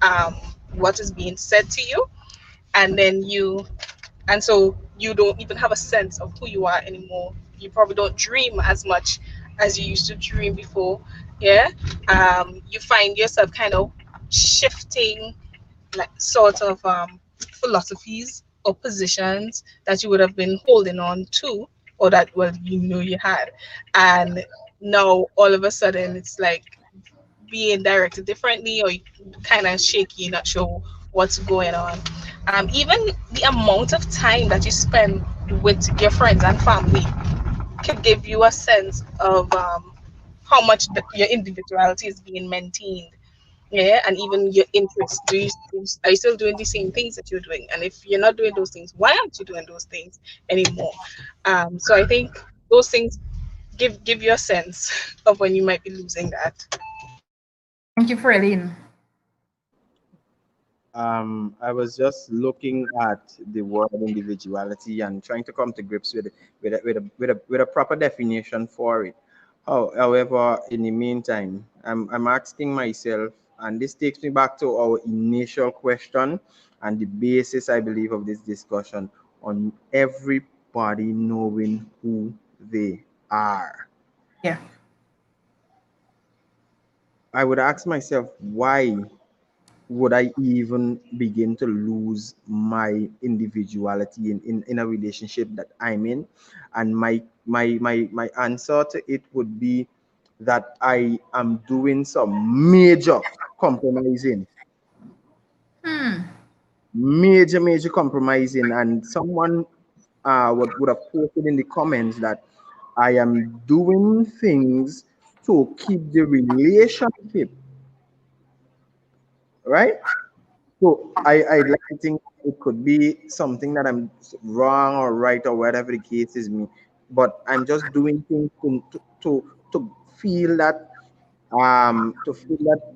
um what is being said to you, and then and so you don't even have a sense of who you are anymore. You probably don't dream as much as you used to dream before. Yeah. You find yourself kind of shifting, like sort of philosophies or positions that you would have been holding on to, or that, well, you had, and now all of a sudden it's like being directed differently, or kind of shaky, not sure what's going on. Even the amount of time that you spend with your friends and family could give you a sense of how much your individuality is being maintained. Yeah, and even your interests. Are you still doing the same things that you're doing? And if you're not doing those things, why aren't you doing those things anymore? So I think those things give you a sense of when you might be losing that. Thank you, Ferlin. I was just looking at the word individuality and trying to come to grips with a proper definition for it. However, in the meantime, I'm asking myself, and this takes me back to our initial question and the basis, I believe, of this discussion on everybody knowing who they are. Yeah. I would ask myself, would I even begin to lose my individuality in a relationship that I'm in? And my answer to it would be that I am doing some major compromising, major compromising. And someone would have posted in the comments that I am doing things to keep the relationship, right? So I'd like to think it could be something that I'm wrong or right or whatever the case is me, but I'm just doing things to feel that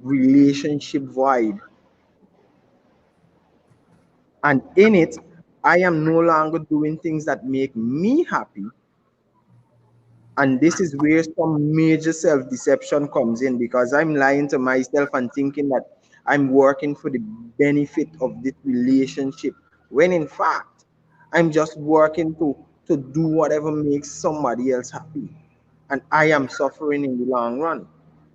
relationship void, and in it, I am no longer doing things that make me happy. And this is where some major self deception comes in, because I'm lying to myself and thinking that I'm working for the benefit of this relationship, when in fact, I'm just working to do whatever makes somebody else happy. And I am suffering in the long run.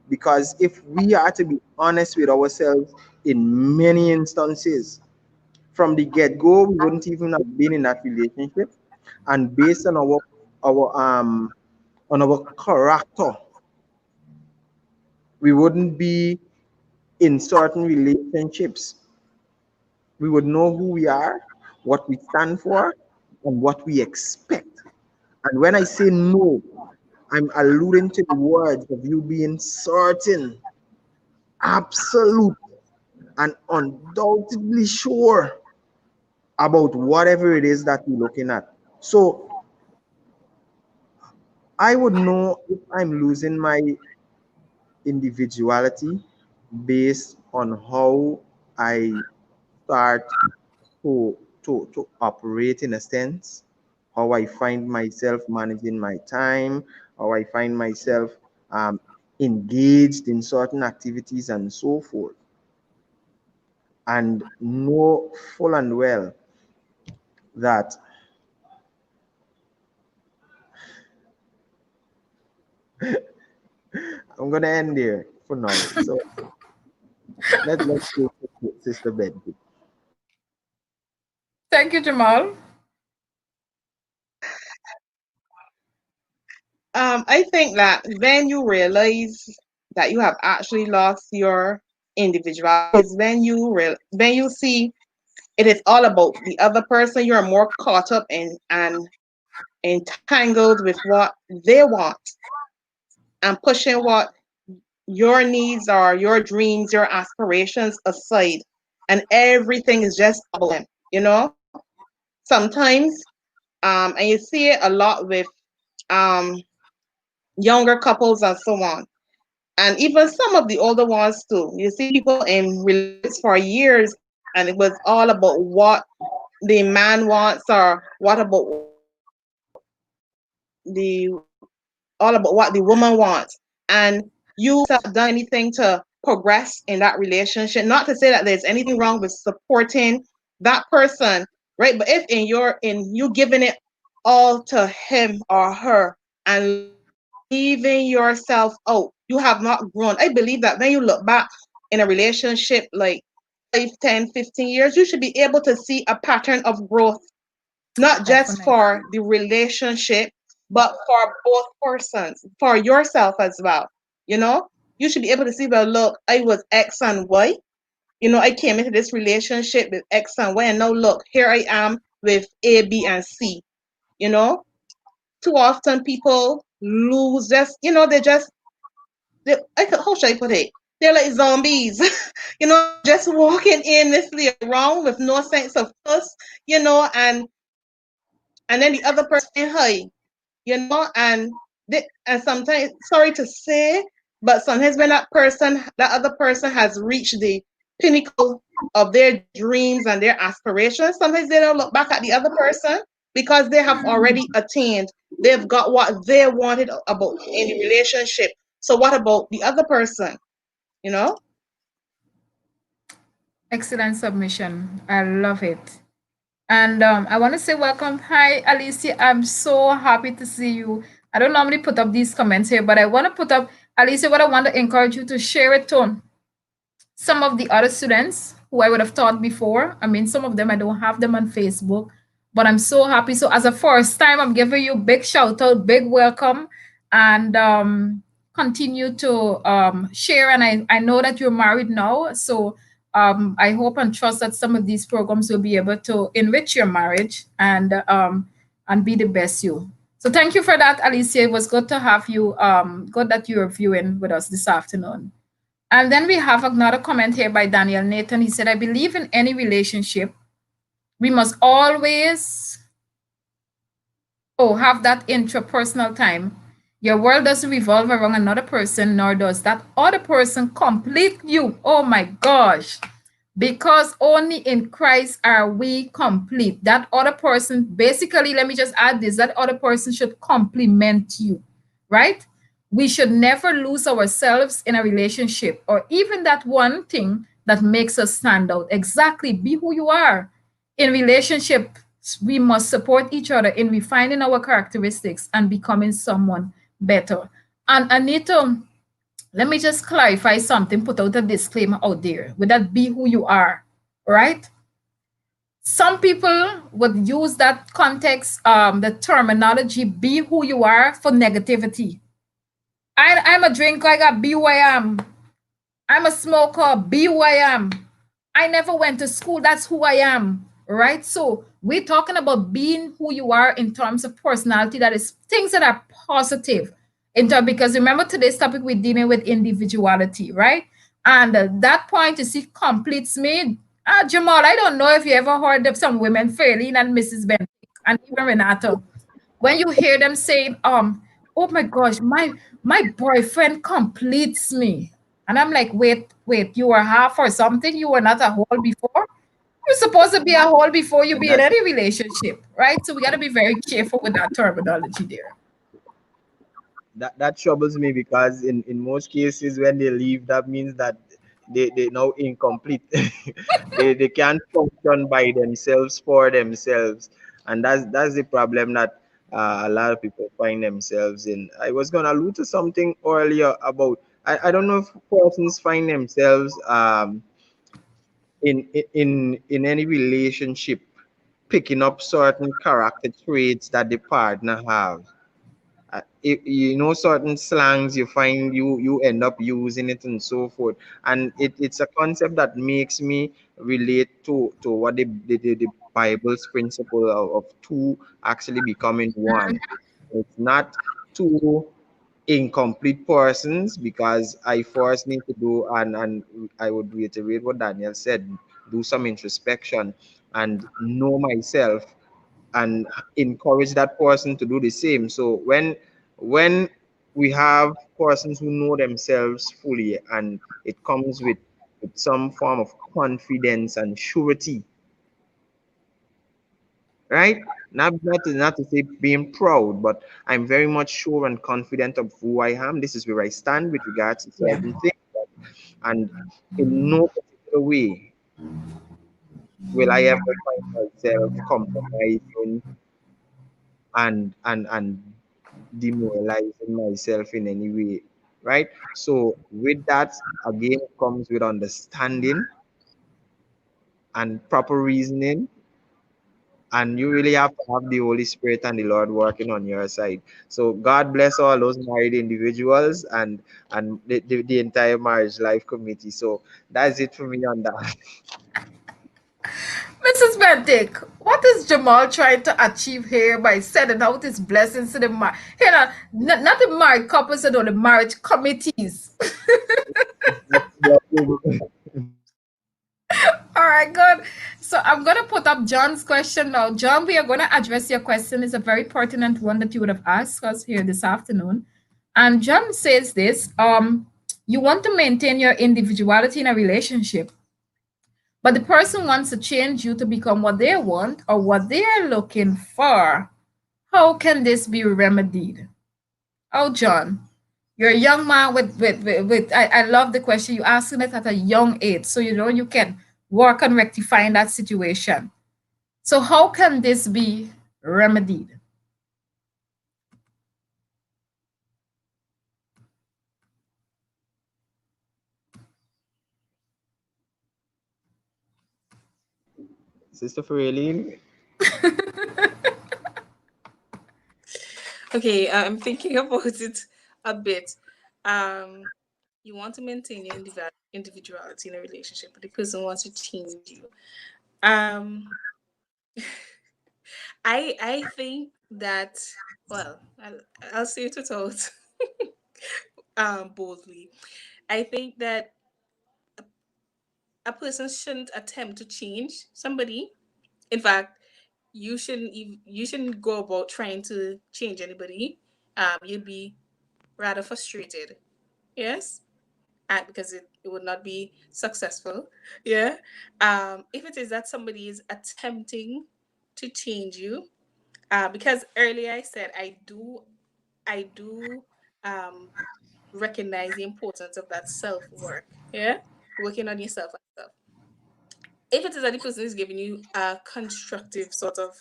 Because if we are to be honest with ourselves, in many instances, from the get go, we wouldn't even have been in that relationship. And based our on our character, we wouldn't be in certain relationships. We would know who we are, what we stand for, and what we expect. And when I say no, I'm alluding to the words of you being certain, absolute, and undoubtedly sure about whatever it is that you're looking at. So I would know if I'm losing my individuality based on how I start to operate, in a sense, how I find myself managing my time, how I find myself um, engaged in certain activities and so forth, and know full and well that I'm gonna end there for now. So let's go to Sister Betty. Thank you, Jamal. I think that when you realize that you have actually lost your individuality is when when you see it is all about the other person. You're more caught up in and entangled with what they want and pushing what your needs are, your dreams, your aspirations aside, and everything is just about them. Sometimes, and you see it a lot with um younger couples and so on, and even some of the older ones too. You see people in relationships for years, and it was all about what the man wants, or what about the all about what the woman wants, and you have done anything to progress in that relationship. Not to say that there's anything wrong with supporting that person, right? But if in you giving it all to him or her and leaving yourself out, you have not grown. I believe that when you look back in a relationship like 5, 10, 15 years, you should be able to see a pattern of growth, not just Definitely. for the relationship, but for both persons, for yourself as well. You know, you should be able to see, well, look, I was X and Y. I came into this relationship with X and Y, and now look, here I am with A, B, and C. You know, too often people lose just, how should I put it? They're like zombies, just walking aimlessly around with no sense of purpose, and then the other person high, and sometimes, sorry to say, but sometimes when that other person has reached the pinnacle of their dreams and their aspirations, sometimes they don't look back at the other person because they have already attained. They've got what they wanted about in the relationship. So what about the other person? You know? Excellent submission. I love it. And I want to say welcome. Hi, Alicia. I'm so happy to see you. I don't normally put up these comments here, but I want to put up, Alicia, what I want to encourage you to share it to some of the other students who I would have taught before. I mean, some of them I don't have them on Facebook, but I'm so happy. So as a first time, I'm giving you big shout out, big welcome, and continue to share. And I know that you're married now, so I hope and trust that some of these programs will be able to enrich your marriage and be the best you. So thank you for that, Alicia. It was good to have you. Good that you're viewing with us this afternoon. And then we have another comment here by Daniel Nathan. He said, I believe in any relationship, we must always have that intrapersonal time. Your world doesn't revolve around another person, nor does that other person complete you. Oh my gosh. Because only in Christ are we complete. That other person, basically, let me just add this, that other person should complement you, right? We should never lose ourselves in a relationship or even that one thing that makes us stand out. Exactly, be who you are. In relationship, we must support each other in refining our characteristics and becoming someone better. And Anita, let me just clarify something, put out a disclaimer out there. Would that be who you are, right? Some people would use that context, the terminology be who you are for negativity. I'm a drinker, I got be who I am. I'm a smoker, be who I am. I never went to school, that's who I am, right? So we're talking about being who you are in terms of personality, that is things that are positive. Because remember today's topic, we're dealing with individuality, right? And that point you see completes me. Jamal, I don't know if you ever heard of some women, Fairlene and Mrs. Ben, and even Renata, when you hear them saying, oh my gosh, my boyfriend completes me. And I'm like, wait, you were half or something? You were not a whole before? You're supposed to be a whole before you And be in any relationship, right? So we got to be very careful with that terminology there. that troubles me because in most cases when they leave, that means that they now incomplete. They can't function by themselves for themselves, and that's the problem that a lot of people find themselves in. I was gonna allude to something earlier about I don't know if persons find themselves in any relationship picking up certain character traits that the partner have. You know, certain slangs you find, you end up using it and so forth, and it's a concept that makes me relate to what the Bible's principle of two actually becoming one. It's not two incomplete persons, because I first need to do, and I would reiterate what Daniel said, do some introspection and know myself and encourage that person to do the same. So when we have persons who know themselves fully, and it comes with some form of confidence and surety, right? Not to say being proud, but I'm very much sure and confident of who I am. This is where I stand with regards to Yeah. certain things, and in no particular way will I ever find myself compromising and demoralizing myself in any way, right? So with that, again, comes with understanding and proper reasoning, and you really have to have the Holy Spirit and the Lord working on your side. So God bless all those married individuals and the entire marriage life committee. So that's it for me on that. Mrs. Bendick, what is Jamal trying to achieve here by sending out his blessings to the not the married couples, but the marriage committees? All right, good. So I'm going to put up John's question now. John, we are going to address your question. It's a very pertinent one that you would have asked us here this afternoon. And John says this, you want to maintain your individuality in a relationship, but the person wants to change you to become what they want or what they're looking for. How can this be remedied? Oh, John, you're a young man with I love the question. You asking it at a young age. So you know you can work on rectifying that situation. So how can this be remedied? Sister Fraley, Okay, I'm thinking about it a bit. Um, you want to maintain your individuality in a relationship, but the person wants to change you. Um, I think that, well, I'll say it without boldly. I think that a person shouldn't attempt to change somebody. In fact, you shouldn't go about trying to change anybody. You'd be rather frustrated. Yes, and because it would not be successful. Yeah. If it is that somebody is attempting to change you, because earlier I said I do um, recognize the importance of that self work. Yeah, working on yourself and stuff. If it is that the person is giving you a constructive sort of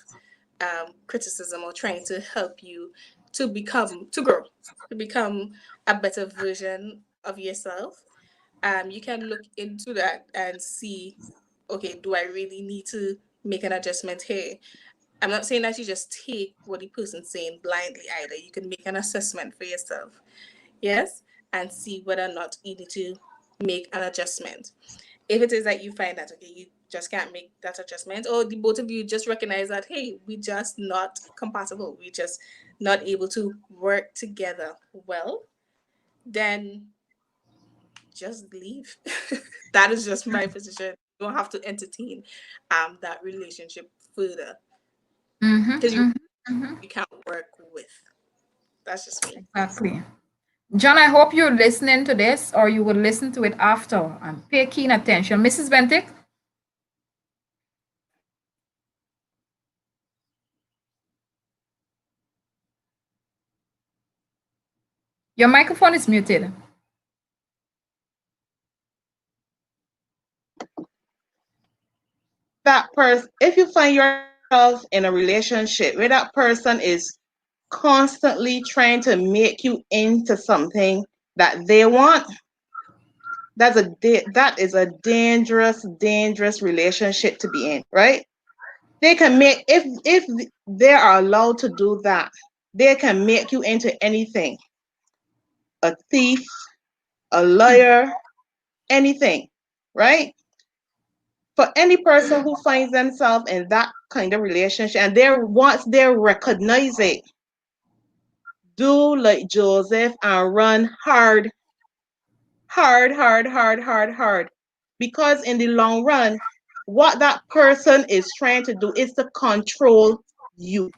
criticism or trying to help you to grow, to become a better version of yourself, you can look into that and see, okay, do I really need to make an adjustment here? I'm not saying that you just take what the person's saying blindly either. You can make an assessment for yourself, yes, and see whether or not you need to make an adjustment. If it is that you find that, okay, you just can't make that adjustment, or the both of you just recognize that, hey, we just not compatible, we just not able to work together well, then just leave. That is just my position. You don't have to entertain that relationship further Mm-hmm, because mm-hmm, mm-hmm. you can't work with. That's just me. Exactly. John, I hope you're listening to this or you will listen to it after and pay keen attention. Mrs. Bentic, your microphone is muted. That person, if you find yourself in a relationship where that person is constantly trying to make you into something that they want, that is a dangerous relationship to be in, right? They can make, if they are allowed to do that, they can make you into anything: a thief, a liar, anything, right? For any person who finds themselves in that kind of relationship, and they once they recognize it, do like Joseph and run hard, hard. Because in the long run, what that person is trying to do is to control you.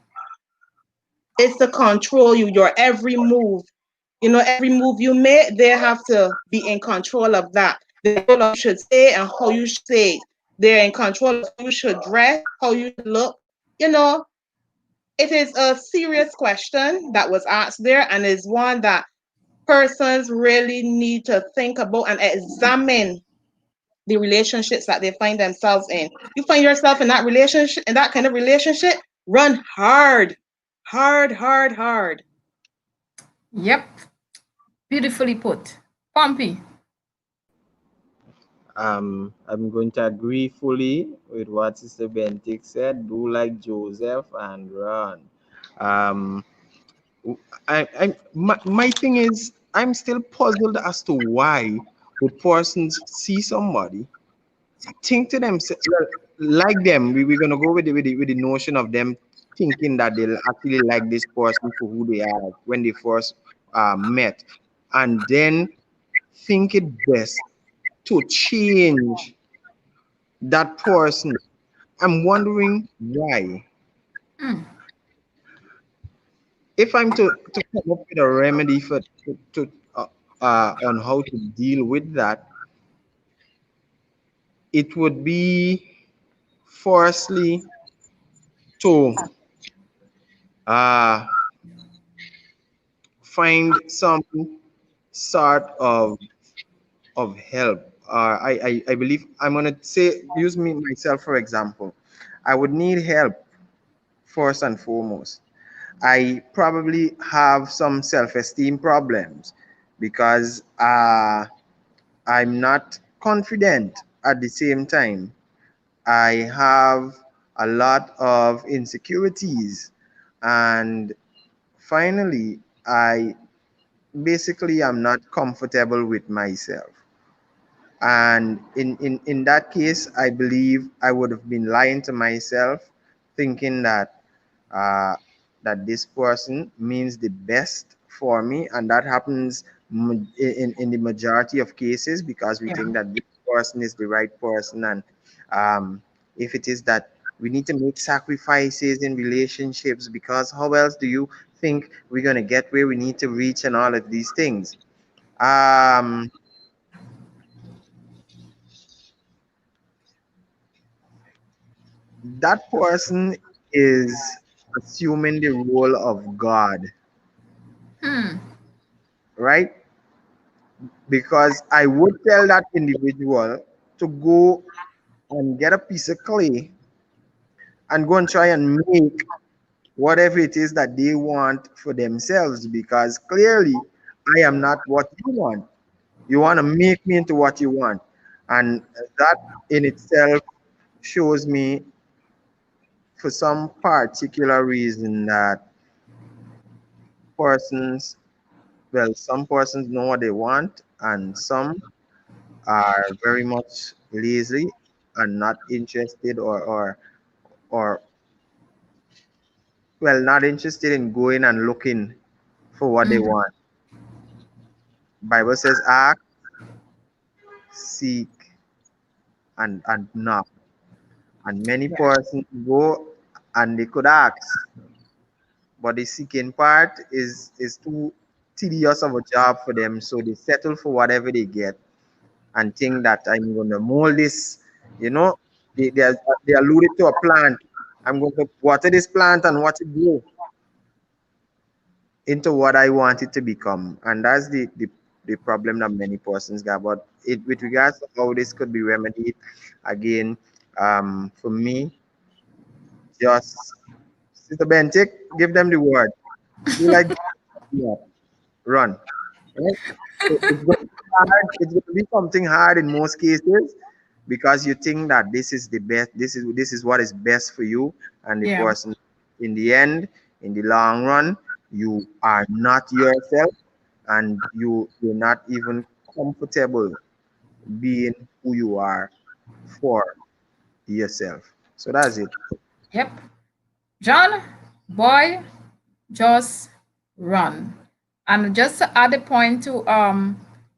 It's to control you, your every move. Every move you make, they have to be in control of that. They control of what you should say and how you should say it. They're in control of how you should dress, how you should look. You know, it is a serious question that was asked there, and is one that persons really need to think about and examine the relationships that they find themselves in. You find yourself in that relationship, in that kind of relationship, run hard, hard. Yep, beautifully put. Pompey, I'm going to agree fully with what Sister Bentic said. Do like Joseph and run. Um, my thing is, I'm still puzzled as to why would persons see somebody, think to themselves, like them. We're gonna go with the notion of them thinking that they'll actually like this person for who they are when they first met, and then think it best to change that person. I'm wondering why. If I'm to come up with a remedy for on how to deal with that, it would be firstly to uh, find some sort of help. I believe I'm gonna say use me myself for example. I would need help first and foremost. I probably have some self-esteem problems because I'm not confident at the same time. I have a lot of insecurities. And finally, I basically am not comfortable with myself. And in that case, I believe I would have been lying to myself, thinking uh, that this person means the best for me, and that happens in the majority of cases because we Yeah. think that this person is the right person, and um, if it is that we need to make sacrifices in relationships, because how else do you think we're going to get where we need to reach and all of these things? um, that person is assuming the role of God, Hmm. right? Because I would tell that individual to go and get a piece of clay and go and try and make whatever it is that they want for themselves, because clearly I am not what you want. You want to make me into what you want. And that in itself shows me, for some particular reason, that persons, well, some persons know what they want, and some are very much lazy and not interested, or well, not interested in going and looking for what they Mm-hmm. want. Bible says ask, seek, and knock. And many Yeah. persons go and they could ask, but the seeking part is too tedious of a job for them, so they settle for whatever they get and think that I'm going to mold this. You know, they alluded to a plant. I'm going to water this plant and watch it grow into what I want it to become. And that's the problem that many persons got. But with regards to how this could be remedied, again, for me, just Sister Bentic, give them the word. Be like, yeah, run. Right? It's going to be hard. It's going to be something hard in most cases because you think that this is the best. This is what is best for you, and the Yeah. person, in the end, in the long run, you are not yourself, and you're not even comfortable being who you are for yourself. So that's it. Yep. John, boy, just run. And just to add a point to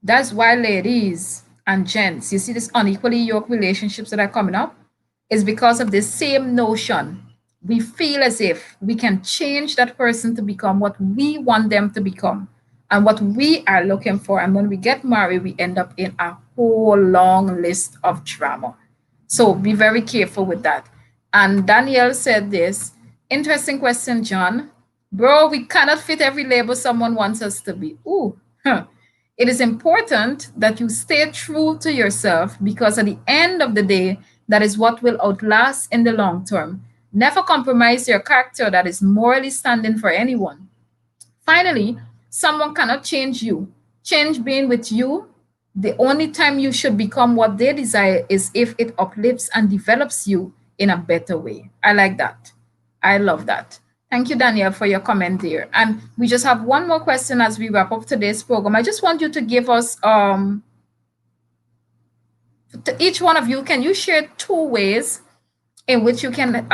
that's why ladies and gents, you see this unequally yoked relationships that are coming up is because of this same notion. We feel as if we can change that person to become what we want them to become and what we are looking for. And when we get married, we end up in a whole long list of drama. So be very careful with that. And Danielle said this interesting question, John. Bro, we cannot fit every label someone wants us to be. Ooh, huh. It is important that you stay true to yourself because at the end of the day, that is what will outlast in the long term. Never compromise your character that is morally standing for anyone. Finally, someone cannot change you. Change being with you. The only time you should become what they desire is if it uplifts and develops you in a better way. I like that. I love that. Thank you, Danielle, for your comment there. And we just have one more question as we wrap up today's program. I just want you to give us, to each one of you, can you share two ways in which you can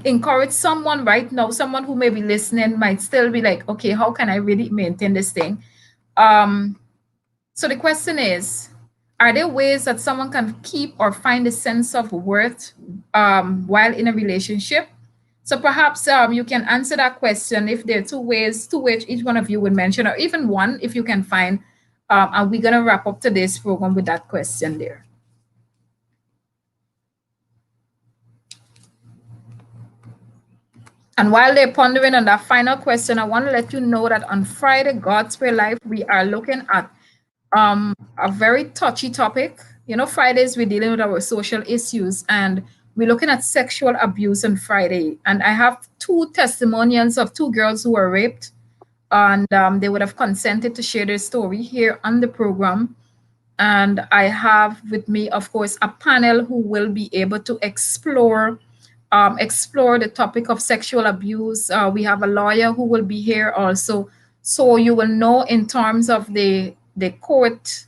encourage someone right now, someone who may be listening might still be like, okay, how can I really maintain this thing? um so the question is, are there ways that someone can keep or find a sense of worth while in a relationship? So perhaps you can answer that question if there are two ways, to which each one of you would mention, or even one if you can find. And we're gonna wrap up today's program with that question there. And while they're pondering on that final question, I want to let you know that on Friday, God's Way Life, we are looking at a very touchy topic. You know, Fridays we're dealing with our social issues, and we're looking at sexual abuse on Friday. And I have two testimonials of two girls who were raped, and they would have consented to share their story here on the program. And I have with me, of course, a panel who will be able to explore explore the topic of sexual abuse. We have a lawyer who will be here also, so you will know in terms of the court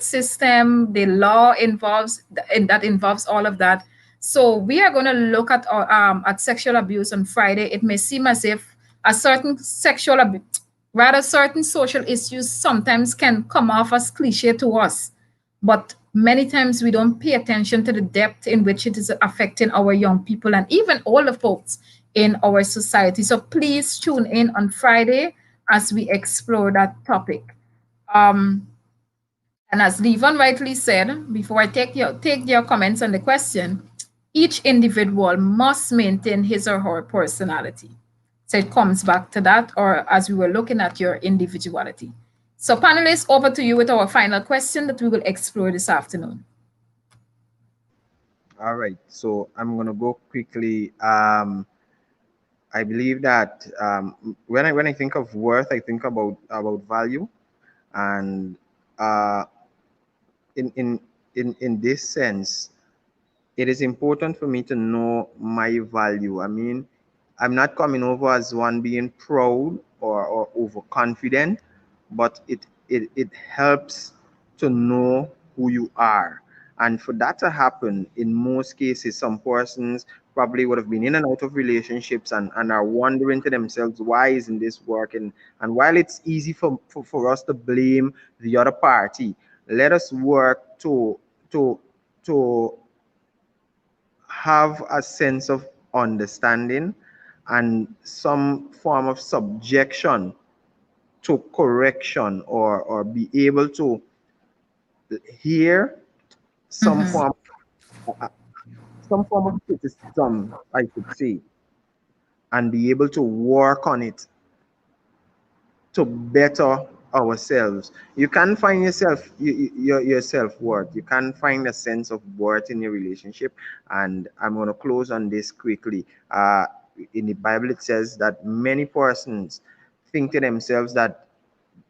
system, the law involves, and that involves all of that. So we are going to look at sexual abuse on Friday. It may seem as if a certain sexual abuse, rather certain social issues, sometimes can come off as cliche to us, but many times we don't pay attention to the depth in which it is affecting our young people and even older folks in our society. So please tune in on Friday as we explore that topic. Um, and as Levon rightly said, before I take your comments on the question, each individual must maintain his or her personality. So it comes back to that, or as we were looking at your individuality. So panelists, over to you with our final question that we will explore this afternoon. All right, so I'm gonna go quickly. I believe that when I think of worth, I think about value, and uh, in in in this sense, it is important for me to know my value. I mean, I'm not coming over as one being proud or overconfident, but it helps to know who you are. And for that to happen, in most cases, some persons probably would have been in and out of relationships and are wondering to themselves, why isn't this working? And while it's easy for us to blame the other party, let us work to to have a sense of understanding and some form of subjection to correction, or be able to hear some Mhm. form uh, some form of criticism, I should say, and be able to work on it to better ourselves. You can find your self-worth. You can find a sense of worth in your relationship. And I'm going to close on this quickly. In the Bible, it says that many persons think to themselves that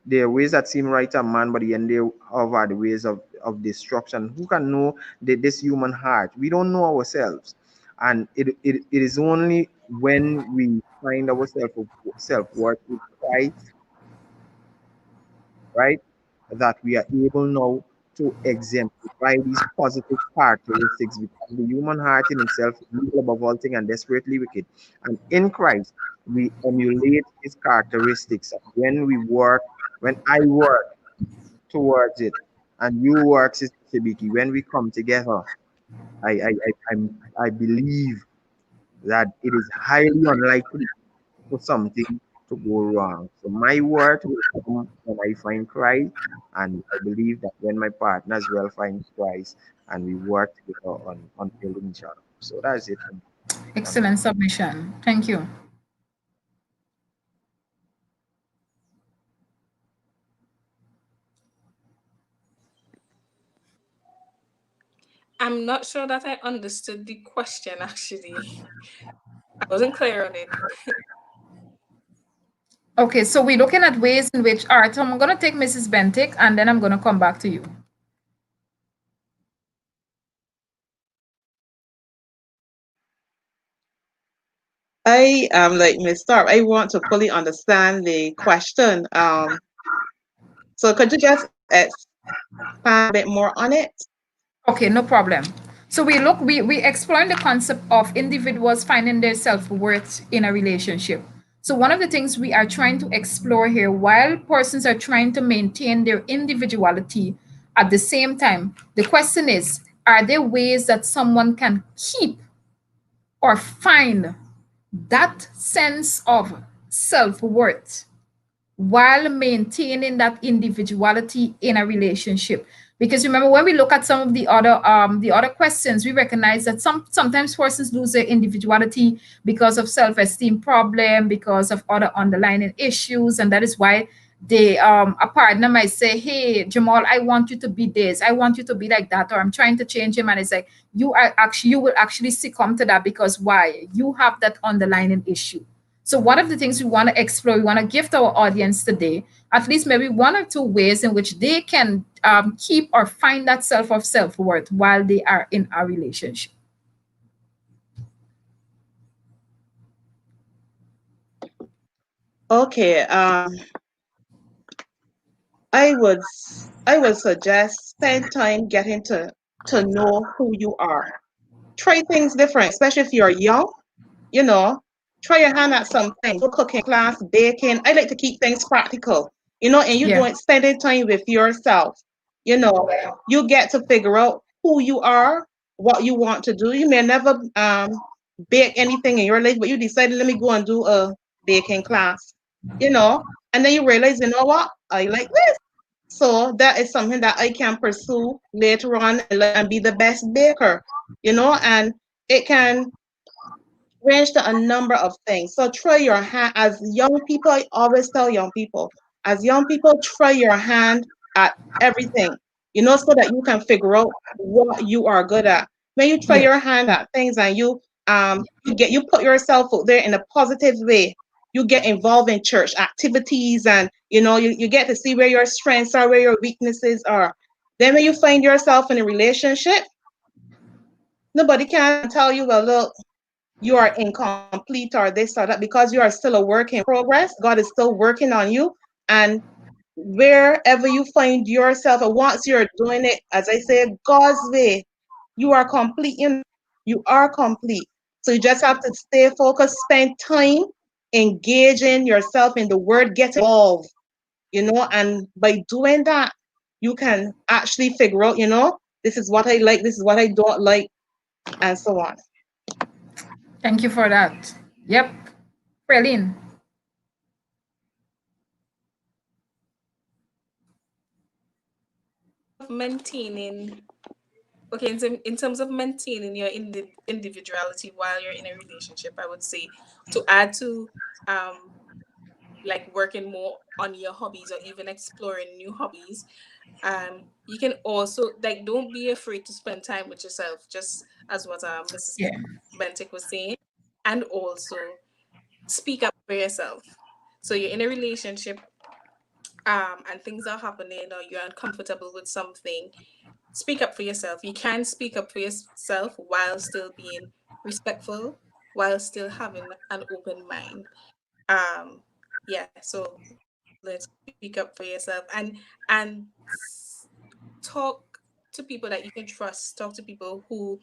there are ways that seem right to man, but the end thereof are the ways of destruction. Who can know this human heart? We don't know ourselves. And it is only when we find our self-worth in Christ, right? That we are able now to exemplify these positive characteristics, because the human heart in itself is evil above all things and desperately wicked. And in Christ, we emulate his characteristics. When I work towards it, and you work, Sister Shibiki, when we come together, I believe that it is highly unlikely for something to go wrong. So my word will come when I find Christ, and I believe that when my partner as well finds Christ, and we work together on building each other. So that's it for me. Excellent submission. Thank you. I'm not sure that I understood the question actually. I wasn't clear on it. Okay, so we're looking at ways in which, all right, so I'm going to take Mrs. Bentic and then I'm going to come back to you. I am like Miss Starr. I want to fully understand the question. So could you just expand a bit more on it? Okay, no problem. So we exploring the concept of individuals finding their self-worth in a relationship. So one of the things we are trying to explore here, while persons are trying to maintain their individuality at the same time, the question is, are there ways that someone can keep or find that sense of self-worth while maintaining that individuality in a relationship? Because remember, when we look at some of the other questions, we recognize that sometimes persons lose their individuality because of self-esteem problem, because of other underlying issues, and that is why they a partner might say, hey Jamal, I want you to be this, I want you to be like that, or I'm trying to change him, and it's like you will actually succumb to that because why? You have that underlying issue. So one of the things we want to explore, we want to gift our audience today, at least maybe one or two ways in which they can keep or find that self-worth while they are in a relationship. Okay. I would suggest spend time getting to know who you are. Try things different, especially if you're young. You know, try your hand at something. Go cooking class, baking. I like to keep things practical. And you Yeah. doing spending time with yourself. You know, you get to figure out who you are, what you want to do. You may never bake anything in your life, but you decided, let me go and do a baking class. You know, and then you realize, you know what? I like this. So that is something that I can pursue later on and be the best baker. And it can range to a number of things. So try your hand as young people. I always tell young people, as young people, try your hand at everything, so that you can figure out what you are good at. When you try Yeah. your hand at things and you put yourself out there in a positive way, you get involved in church activities and you get to see where your strengths are, where your weaknesses are. Then when you find yourself in a relationship, nobody can tell you, well, look, you are incomplete or this or that, because you are still a work in progress. God is still working on you. And wherever you find yourself, and once you're doing it, as I said, God's way, you are complete. You are complete. So you just have to stay focused, spend time engaging yourself in the word, get involved, and by doing that, you can actually figure out, this is what I like, this is what I don't like, and so on. Thank you for that. Yep. Praline. Maintaining, okay, in terms of maintaining your individuality while you're in a relationship, I would say to add to um like working more on your hobbies or even exploring new hobbies. You can also, like, don't be afraid to spend time with yourself, just as what Mrs. Yeah. Bentic was saying, and also speak up for yourself. So you're in a relationship, and things are happening, or you're uncomfortable with something, speak up for yourself. You can speak up for yourself while still being respectful, while still having an open mind. Um, yeah, so let's speak up for yourself, and talk to people that you can trust. Talk to people who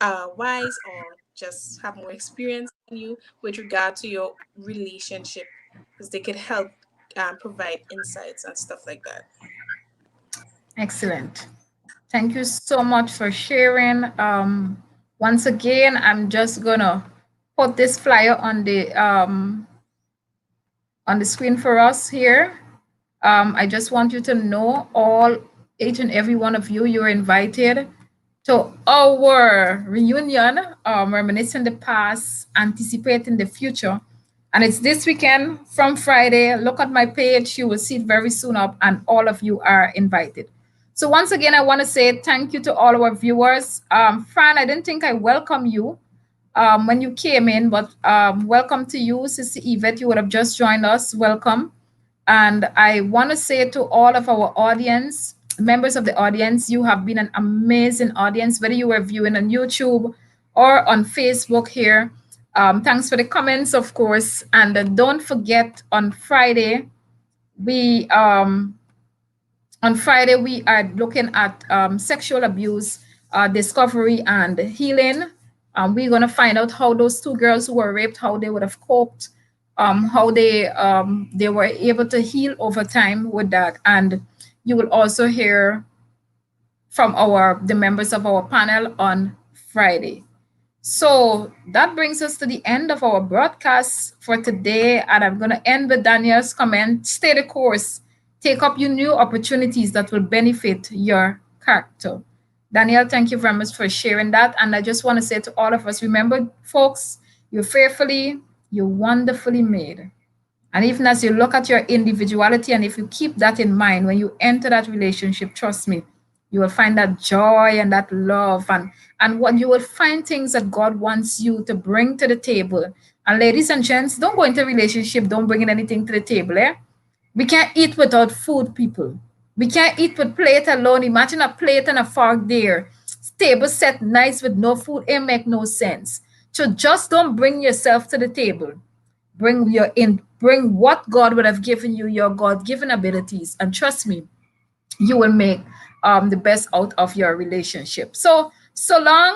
are wise or just have more experience than you with regard to your relationship, because they could help provide insights and stuff like that. Excellent. Thank you so much for sharing. Once again, I'm just gonna put this flyer on the screen for us here. I just want you to know, all each and every one of you, you're invited to our reunion, reminiscing the past, anticipating the future. And it's this weekend from Friday. Look at my page, you will see it very soon up, and all of you are invited. So, once again, I want to say thank you to all our viewers. Fran, I didn't think I welcome you when you came in, but welcome to you, Sister Yvette. You would have just joined us. Welcome. And I want to say to all of our audience, members of the audience, you have been an amazing audience, whether you were viewing on YouTube or on Facebook here. Thanks for the comments, of course. And don't forget, we um, on Friday, we are looking at sexual abuse, discovery, and healing. We're going to find out how those two girls who were raped, how they would have coped, how they were able to heal over time with that. And you will also hear from the members of our panel on Friday. So that brings us to the end of our broadcast for today. And I'm going to end with Daniel's comment: stay the course, take up your new opportunities that will benefit your character. Daniel, thank you very much for sharing that. And I just want to say to all of us, remember, folks, you're fearfully, you're wonderfully made. And even as you look at your individuality, and if you keep that in mind when you enter that relationship, trust me, you will find that joy and that love, and what you will find things that God wants you to bring to the table. And ladies and gents, don't go into a relationship, don't bring in anything to the table. We can't eat without food, people. We can't eat with plate alone. Imagine a plate and a fork there. Table set nice with no food. It make no sense. So just don't bring yourself to the table. bring what God would have given you, your God-given abilities, and trust me, you will make the best out of your relationship. So long.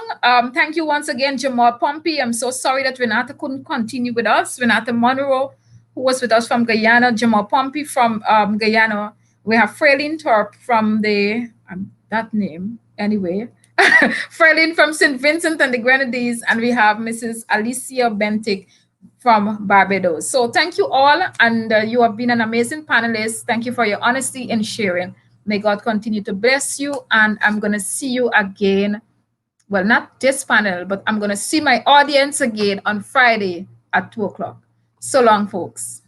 Thank you once again, Jamal Pompey. I'm so sorry that Renata couldn't continue with us. Renata Monroe, who was with us from Guyana, Jamal Pompey from Guyana. We have Fraylin Thorpe from the that name anyway. Fraylin from St. Vincent and the Grenadines, and we have Mrs. Alicia Bentic from Barbados. So thank you all, and you have been an amazing panelist. Thank you for your honesty in sharing. May God continue to bless you, and I'm going to see you again. Well, not this panel, but I'm going to see my audience again on Friday at 2 o'clock. So long, folks.